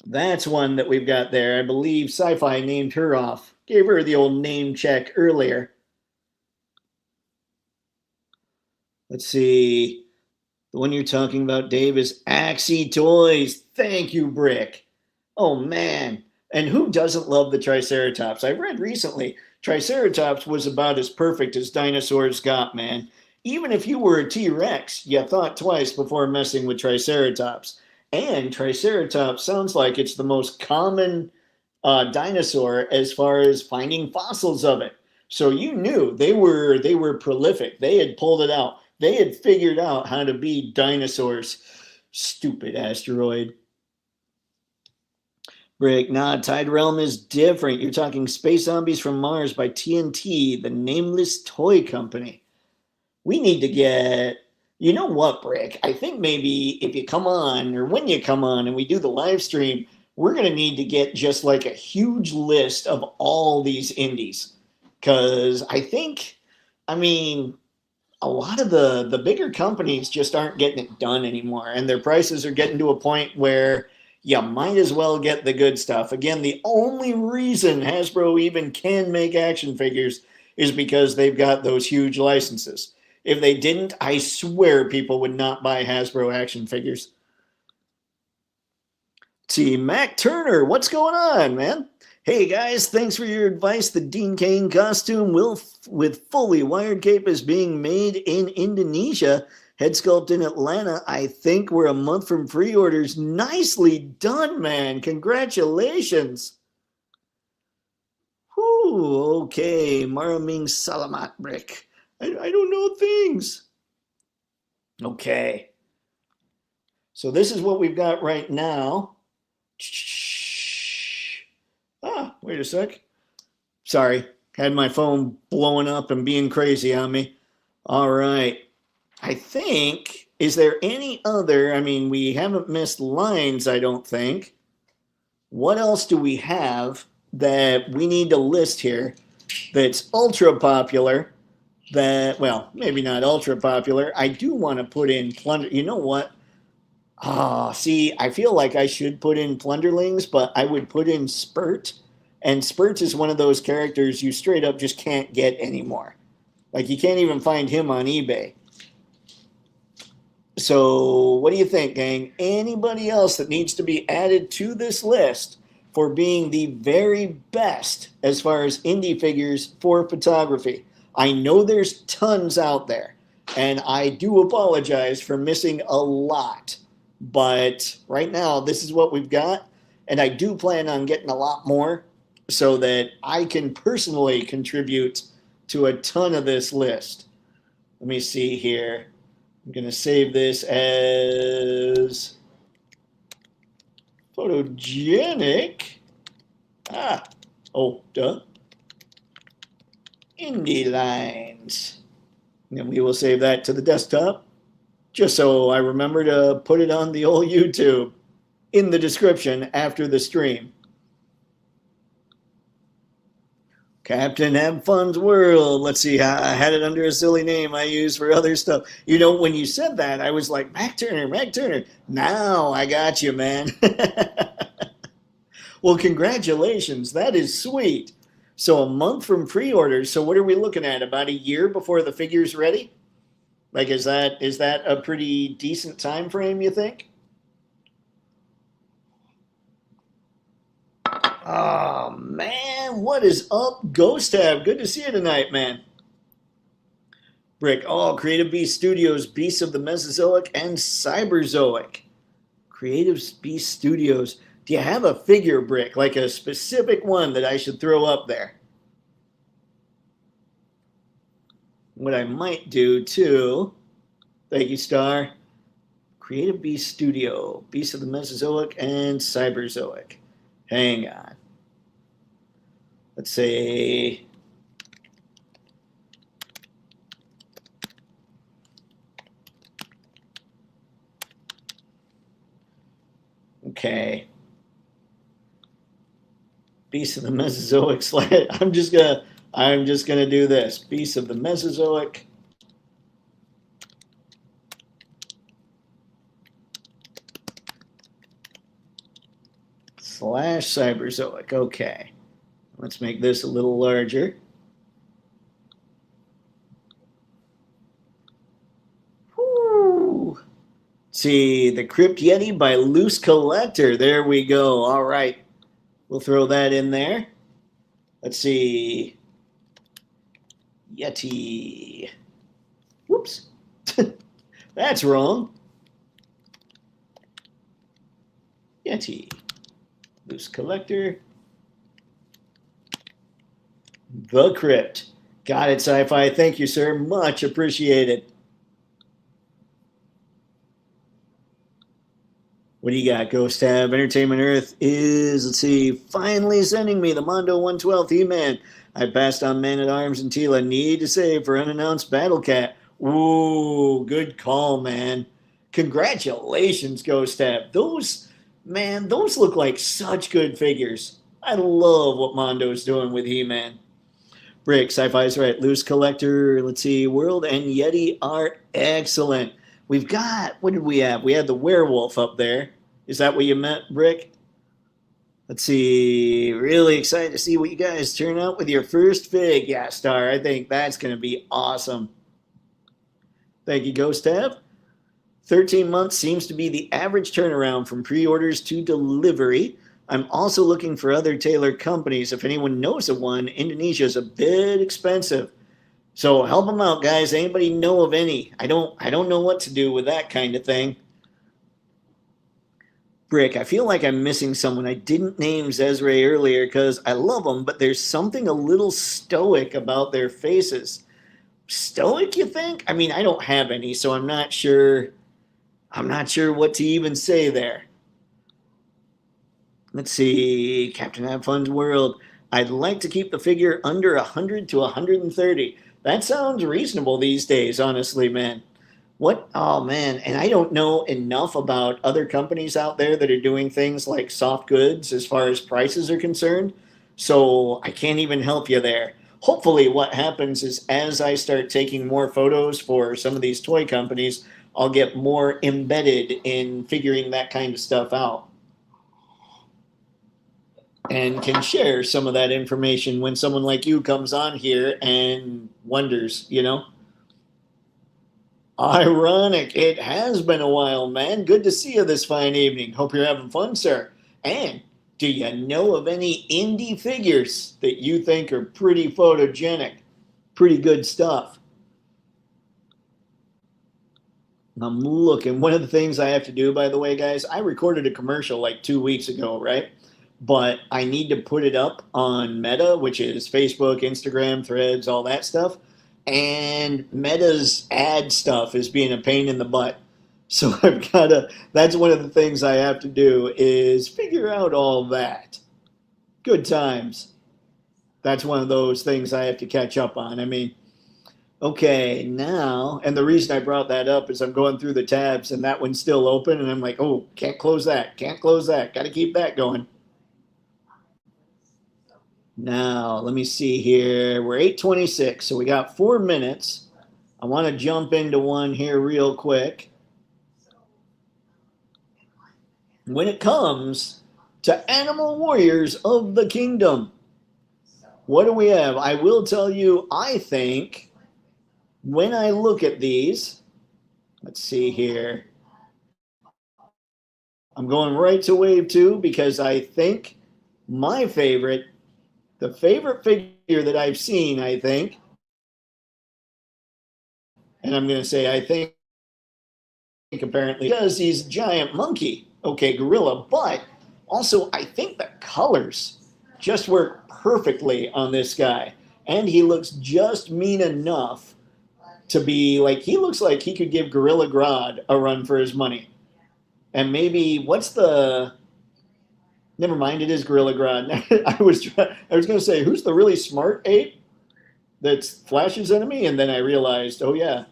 That's one that we've got there. I believe Sci-Fi named her off. Gave her the old name check earlier. Let's see. The one you're talking about, Dave, is Axie Toys. Thank you, Brick. Oh, man. And who doesn't love the Triceratops? I read recently, Triceratops was about as perfect as dinosaurs got, man. Even if you were a T-Rex, you thought twice before messing with Triceratops. And Triceratops sounds like it's the most common dinosaur as far as finding fossils of it. So you knew they were prolific. They had pulled it out. They had figured out how to be dinosaurs. Stupid asteroid. Brick, nah, Tide Realm is different. You're talking Space Zombies from Mars by TNT, the nameless toy company. We need to get, you know what, Brick? I think maybe if you come on, or when you come on and we do the live stream, we're going to need to get just like a huge list of all these indies. Because I think, I mean, a lot of the bigger companies just aren't getting it done anymore. And their prices are getting to a point where you might as well get the good stuff. Again, the only reason Hasbro even can make action figures is because they've got those huge licenses. If they didn't, I swear people would not buy Hasbro action figures. See, Mac Turner, what's going on, man? Hey guys, thanks for your advice. The Dean Cain costume with fully wired cape is being made in Indonesia. Head sculpt in Atlanta. I think we're a month from pre-orders. Nicely done, man. Congratulations. Whew, okay. Maraming Salamat, Brick. I don't know things. Okay. So this is what we've got right now. Ah, wait a sec. Sorry. Had my phone blowing up and being crazy on me. All right. I think, is there any other, I mean, we haven't missed lines, I don't think. What else do we have that we need to list here? that's ultra popular, that, well, maybe not ultra popular. I do want to put in Plunder. You know what? Ah, see, I feel like I should put in Plunderlings, but I would put in Spurt. And Spurt is one of those characters you straight up just can't get anymore. Like, you can't even find him on eBay. So, what do you think, gang? Anybody else that needs to be added to this list for being the very best as far as indie figures for photography? I know there's tons out there, and I do apologize for missing a lot. But right now, this is what we've got, and I do plan on getting a lot more so that I can personally contribute to a ton of this list. Let me see here. I'm going to save this as Photogenic. Indie lines. And we will save that to the desktop, just so I remember to put it on the old YouTube in the description after the stream. Captain Have Fun's World. Let's see, I had it under a silly name I use for other stuff. You know, when you said that, I was like, Mac Turner. Now I got you, man. Well, congratulations. That is sweet. So a month from pre-orders. So what are we looking at? About a year before the figure's ready? Like, is that a pretty decent time frame, you think? Oh, man, what is up, Ghost Tab? Good to see you tonight, man. Brick, Creative Beast Studios, Beasts of the Mesozoic and Cyberzoic. Creative Beast Studios. Do you have a figure, Brick, like a specific one that I should throw up there? What I might do, too, thank you, Star, Creative Beast Studio, Beasts of the Mesozoic and Cyberzoic. Hang on. Let's say okay. Beast of the Mesozoic / I'm just gonna do this. Beast of the Mesozoic / Cyberzoic. Okay. Let's make this a little larger. Woo. See, the Crypt Yeti by Loose Collector. There we go. All right. We'll throw that in there. Let's see. Yeti. Whoops. That's wrong. Yeti. Loose Collector. The Crypt. Got it, Sci-Fi. Thank you, sir. Much appreciated. What do you got, Ghost Tab? Entertainment Earth is, let's see, finally sending me the Mondo 112 He-Man. I passed on Man-at-Arms and Tila. Need to save for Unannounced Battle Cat. Ooh, good call, man. Congratulations, Ghost Tab. Those look like such good figures. I love what Mondo's doing with He-Man. Brick, Sci-Fi's right. Loose Collector, let's see, World and Yeti are excellent. We've got, what did we have? We had the werewolf up there. Is that what you meant, Brick? Let's see. Really excited to see what you guys turn out with your first fig. Yeah, Star, I think that's going to be awesome. Thank you, Ghost Tab. 13 months seems to be the average turnaround from pre-orders to delivery. I'm also looking for other tailor companies. If anyone knows of one, Indonesia is a bit expensive. So help them out, guys. Anybody know of any? I don't know what to do with that kind of thing. Brick, I feel like I'm missing someone. I didn't name Zezre earlier because I love them, but there's something a little stoic about their faces. Stoic, you think? I mean, I don't have any, so I'm not sure what to even say there. Let's see, Captain Have Fun's World. I'd like to keep the figure under 100 to 130. That sounds reasonable these days, honestly, man. What? Oh, man. And I don't know enough about other companies out there that are doing things like soft goods as far as prices are concerned. So I can't even help you there. hopefully what happens is as I start taking more photos for some of these toy companies, I'll get more embedded in figuring that kind of stuff out and can share some of that information when someone like you comes on here and wonders. Ironic. It has been a while, man. Good to see you this fine evening. Hope you're having fun, sir. And do you know of any indie figures that you think are pretty photogenic? Pretty good stuff. I'm looking. One of the things I have to do, by the way, guys, I recorded a commercial like 2 weeks ago, right? But I need to put it up on Meta, which is Facebook, Instagram, Threads, all that stuff. And Meta's ad stuff is being a pain in the butt. So that's one of the things I have to do is figure out all that. Good times. That's one of those things I have to catch up on. I mean, okay, now, and the reason I brought that up is I'm going through the tabs and that one's still open and I'm like, oh, can't close that, can't close that, got to keep that going. Now, let me see here. We're 8:26, so we got 4 minutes. I want to jump into one here real quick. When it comes to Animal Warriors of the Kingdom, what do we have? I will tell you, I think, when I look at these, let's see here. I'm going right to wave 2 because I think my favorite, the favorite figure that I've seen, I think, and I'm going to say I think apparently because he's a giant monkey, okay, gorilla, but also I think the colors just work perfectly on this guy. And he looks just mean enough to be like, he looks like he could give Gorilla Grodd a run for his money. And maybe, never mind, it is Gorilla Grodd. I was going to say, who's the really smart ape that's Flash's enemy? And then I realized, oh yeah,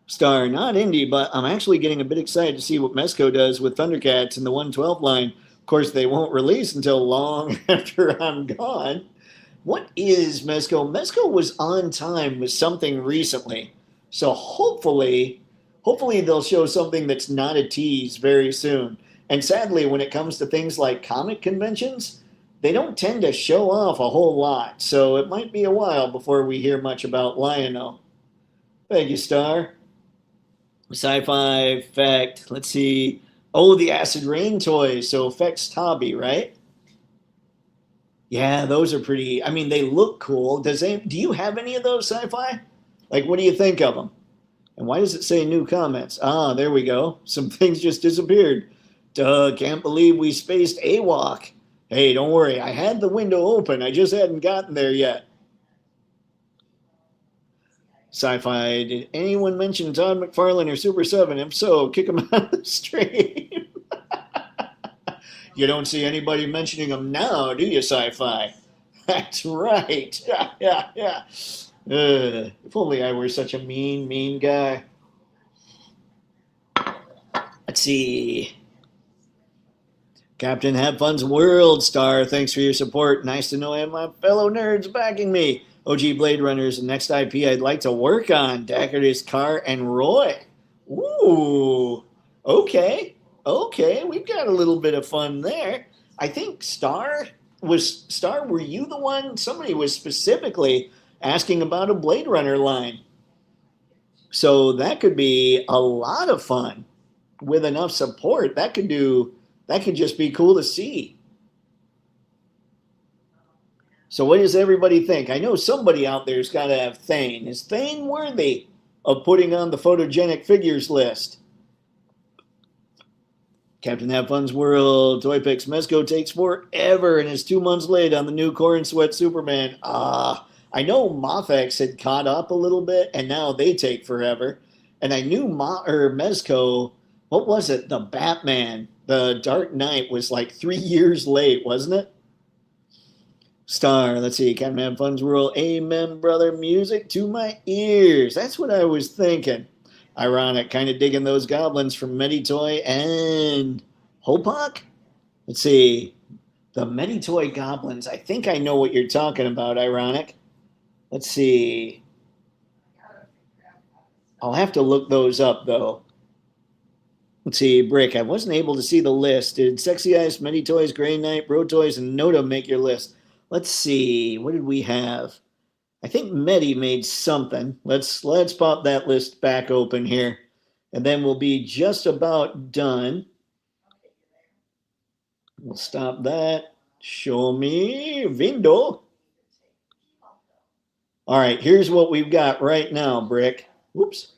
Star, not indie, but I'm actually getting a bit excited to see what Mezco does with Thundercats in the 112 line. Of course, they won't release until long after I'm gone. What is Mezco? Mezco was on time with something recently. So hopefully they'll show something that's not a tease very soon. And sadly, when it comes to things like comic conventions, they don't tend to show off a whole lot. So it might be a while before we hear much about Lion-O. Thank you, Star. Sci-fi effect. Let's see. Oh, the Acid Rain toys. So effects Tabi, right? Yeah, those are pretty. I mean, they look cool. Do you have any of those sci-fi? Like, what do you think of them? And why does it say new comments? Ah, there we go. Some things just disappeared. Duh, can't believe we spaced AWOC. Hey, don't worry. I had the window open. I just hadn't gotten there yet. Sci-fi, did anyone mention Todd McFarlane or Super 7? If so, kick him out of the stream. You don't see anybody mentioning them now, do you, Sci-Fi? That's right. Yeah. If only I were such a mean guy. Let's see. Captain Have Fun's World Star, thanks for your support. Nice to know I have my fellow nerds backing me. OG Blade Runners, the next IP I'd like to work on. Dacardus, Carr, and Roy. Ooh, okay. We've got a little bit of fun there. I think Star, were you the one? Somebody was specifically asking about a Blade Runner line. So that could be a lot of fun with enough support. That could just be cool to see. So what does everybody think? I know somebody out there's got to have Thane. Is Thane worthy of putting on the photogenic figures list? Captain Have Fun's World, Toypixx, Mezco takes forever and is 2 months late on the new Corn Sweat Superman. I know Mofex had caught up a little bit, and now they take forever. And I knew Mezco, what was it? The Batman, the Dark Knight was like 3 years late, wasn't it? Star, let's see, Captain Have Fun's World, amen, brother, music to my ears. That's what I was thinking. Ironic, kind of digging those goblins from Meditoy and Hopok. Let's see, The Meditoy Goblins. I think I know what you're talking about, Ironic. Let's see. I'll have to look those up, though. Let's see, Brick. I wasn't able to see the list. Did Sexy Eyes, Meditoys, Grey Knight, Bro Toys, and Noda make your list? Let's see. What did we have? I think Medi made something. Let's pop that list back open here. And then we'll be just about done. We'll stop that. Show me window. All right, here's what we've got right now, Brick. Whoops.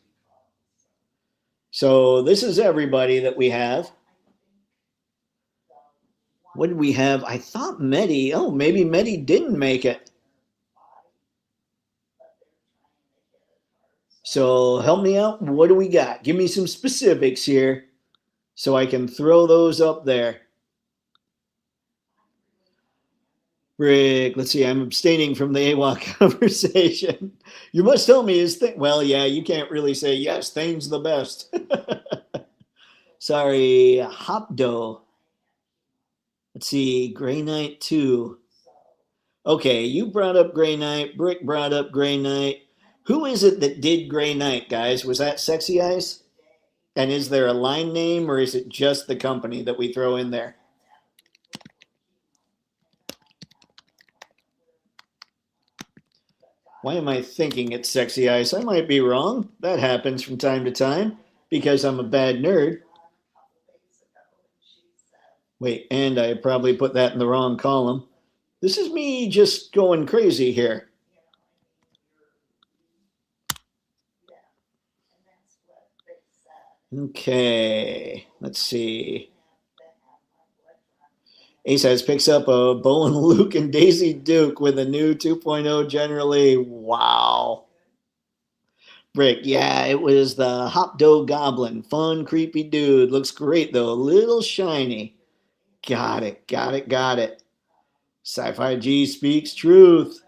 So this is everybody that we have. What did we have? I thought Medi. Oh, maybe Medi didn't make it. So help me out. What do we got? Give me some specifics here so I can throw those up there. Rick, let's see. I'm abstaining from the AWOC conversation. You must tell me his thing. Well, yeah, you can't really say, yes, Thane's the best. Sorry, Hopdo. Let's see, Grey Knight 2. Okay, you brought up Grey Knight. Brick brought up Grey Knight. Who is it that did Grey Knight, guys? Was that Sexy Eyes? And is there a line name, or is it just the company that we throw in there? Why am I thinking it's Sexy Eyes? I might be wrong. That happens from time to time because I'm a bad nerd. Wait, and I probably put that in the wrong column. This is me just going crazy here. Okay, let's see. Ace has picks up a Bo and Luke and Daisy Duke with a new 2.0 generally. Wow. Brick, yeah, it was the Hop Dough Goblin. Fun, creepy dude. Looks great, though. A little shiny. Got it, got it, got it. Sci-Fi G speaks truth.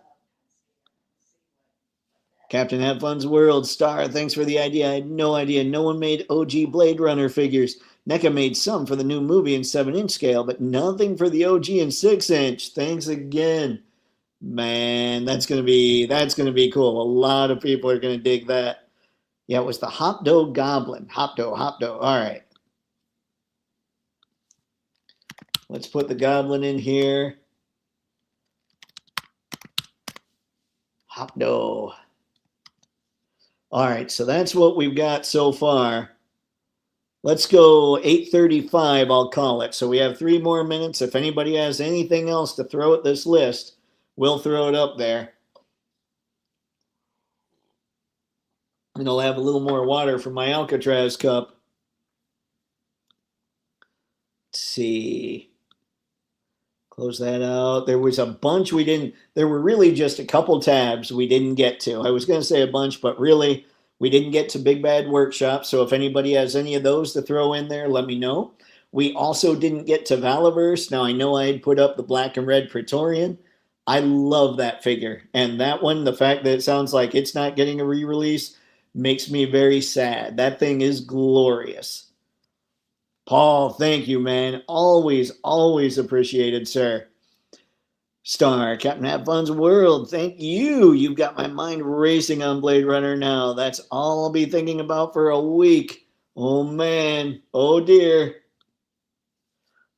Captain Have Fun's World Star, thanks for the idea. I had no idea. No one made OG Blade Runner figures. NECA made some for the new movie in 7-inch scale, but nothing for the OG in 6-inch. Thanks again. Man, that's gonna be cool. A lot of people are gonna dig that. Yeah, it was the Hop Dough Goblin. Hop Dough. All right. Let's put the Goblin in here. Hop Dough. All right, so that's what we've got so far. Let's go 8:35, I'll call it. So we have 3 more minutes. If anybody has anything else to throw at this list, we'll throw it up there. And I'll have a little more water from my Alcatraz cup. Let's see. Close that out. There was a bunch we didn't, there were really just a couple tabs we didn't get to. I was going to say a bunch, but really we didn't get to Big Bad Workshop. So if anybody has any of those to throw in there, let me know. We also didn't get to Valaverse. Now I know I had put up the black and red Praetorian. I love that figure. And that one, the fact that it sounds like it's not getting a re-release makes me very sad. That thing is glorious. Paul, thank you, man. Always, always appreciated, sir. Star, Captain Have Fun's World, thank you. You've got my mind racing on Blade Runner now. That's all I'll be thinking about for a week. Oh, man. Oh, dear.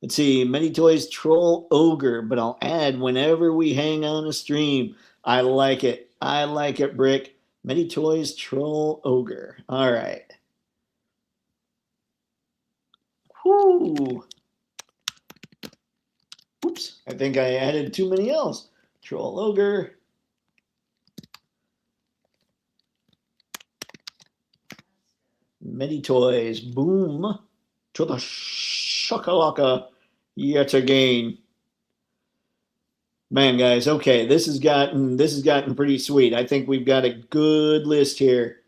Let's see. Many Toys Troll Ogre, but I'll add whenever we hang on a stream. I like it. I like it, Brick. Many Toys Troll Ogre. All right. Whoo. Oops, I think I added too many L's. Troll Ogre. Many Toys. Boom. To the shakalaka yet again. Man, guys, okay, this has gotten pretty sweet. I think we've got a good list here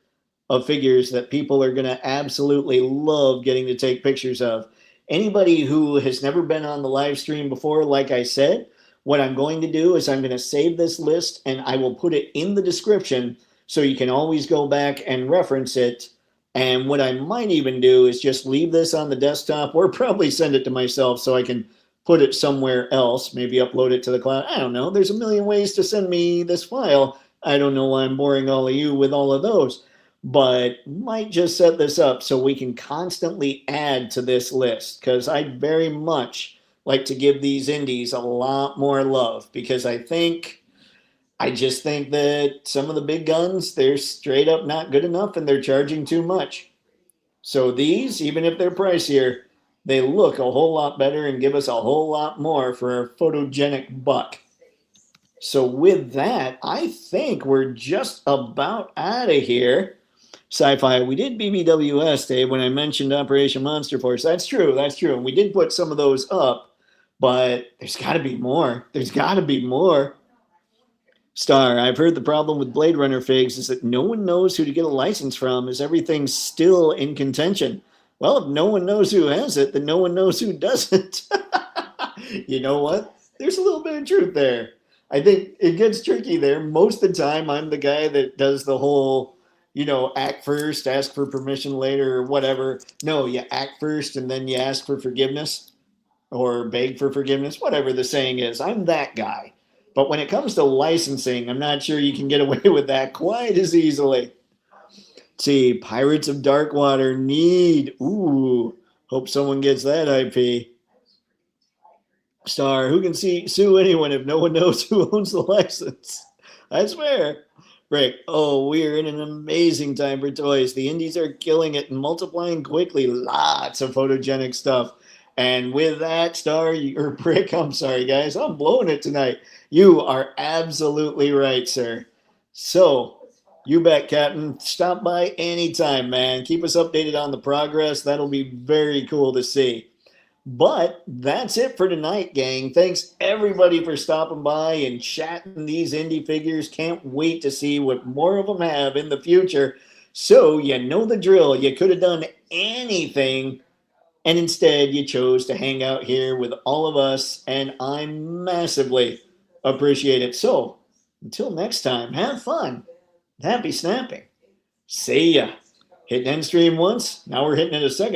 of figures that people are going to absolutely love getting to take pictures of. Anybody who has never been on the live stream before, like I said, what I'm going to do is I'm going to save this list and I will put it in the description so you can always go back and reference it. And what I might even do is just leave this on the desktop or probably send it to myself so I can put it somewhere else, maybe upload it to the cloud. I don't know. There's a million ways to send me this file. I don't know why I'm boring all of you with all of those, but might just set this up so we can constantly add to this list, because I'd very much like to give these indies a lot more love, because I just think that some of the big guns, they're straight up not good enough and they're charging too much. So these, even if they're pricier, they look a whole lot better and give us a whole lot more for a photogenic buck. So with that, I think we're just about out of here. Sci-fi, we did BBWS, Dave, when I mentioned Operation Monster Force. That's true, that's true. And we did put some of those up, but there's got to be more. There's got to be more. Star, I've heard the problem with Blade Runner figs is that no one knows who to get a license from, as everything's still in contention. Well, if no one knows who has it, then no one knows who doesn't. You know what? There's a little bit of truth there. I think it gets tricky there. Most of the time, I'm the guy that does the whole, act first, ask for permission later, or whatever. No, you act first and then you ask for forgiveness or beg for forgiveness, whatever the saying is. I'm that guy. But when it comes to licensing, I'm not sure you can get away with that quite as easily. Let's see, Pirates of Darkwater need. Ooh, hope someone gets that IP. Star, who can sue anyone if no one knows who owns the license? I swear. Rick, oh, we are in an amazing time for toys. The indies are killing it and multiplying quickly. Lots of photogenic stuff. And with that, Star, or Brick, I'm sorry, guys, I'm blowing it tonight. You are absolutely right, sir. So, you bet, Captain. Stop by anytime, man. Keep us updated on the progress. That'll be very cool to see. But that's it for tonight, gang. Thanks, everybody, for stopping by and chatting these indie figures. Can't wait to see what more of them have in the future. So, you know the drill. You could have done anything, and instead you chose to hang out here with all of us, and I massively appreciate it. So, until next time, have fun. Happy snapping. See ya. Hitting end stream once, now we're hitting it a second.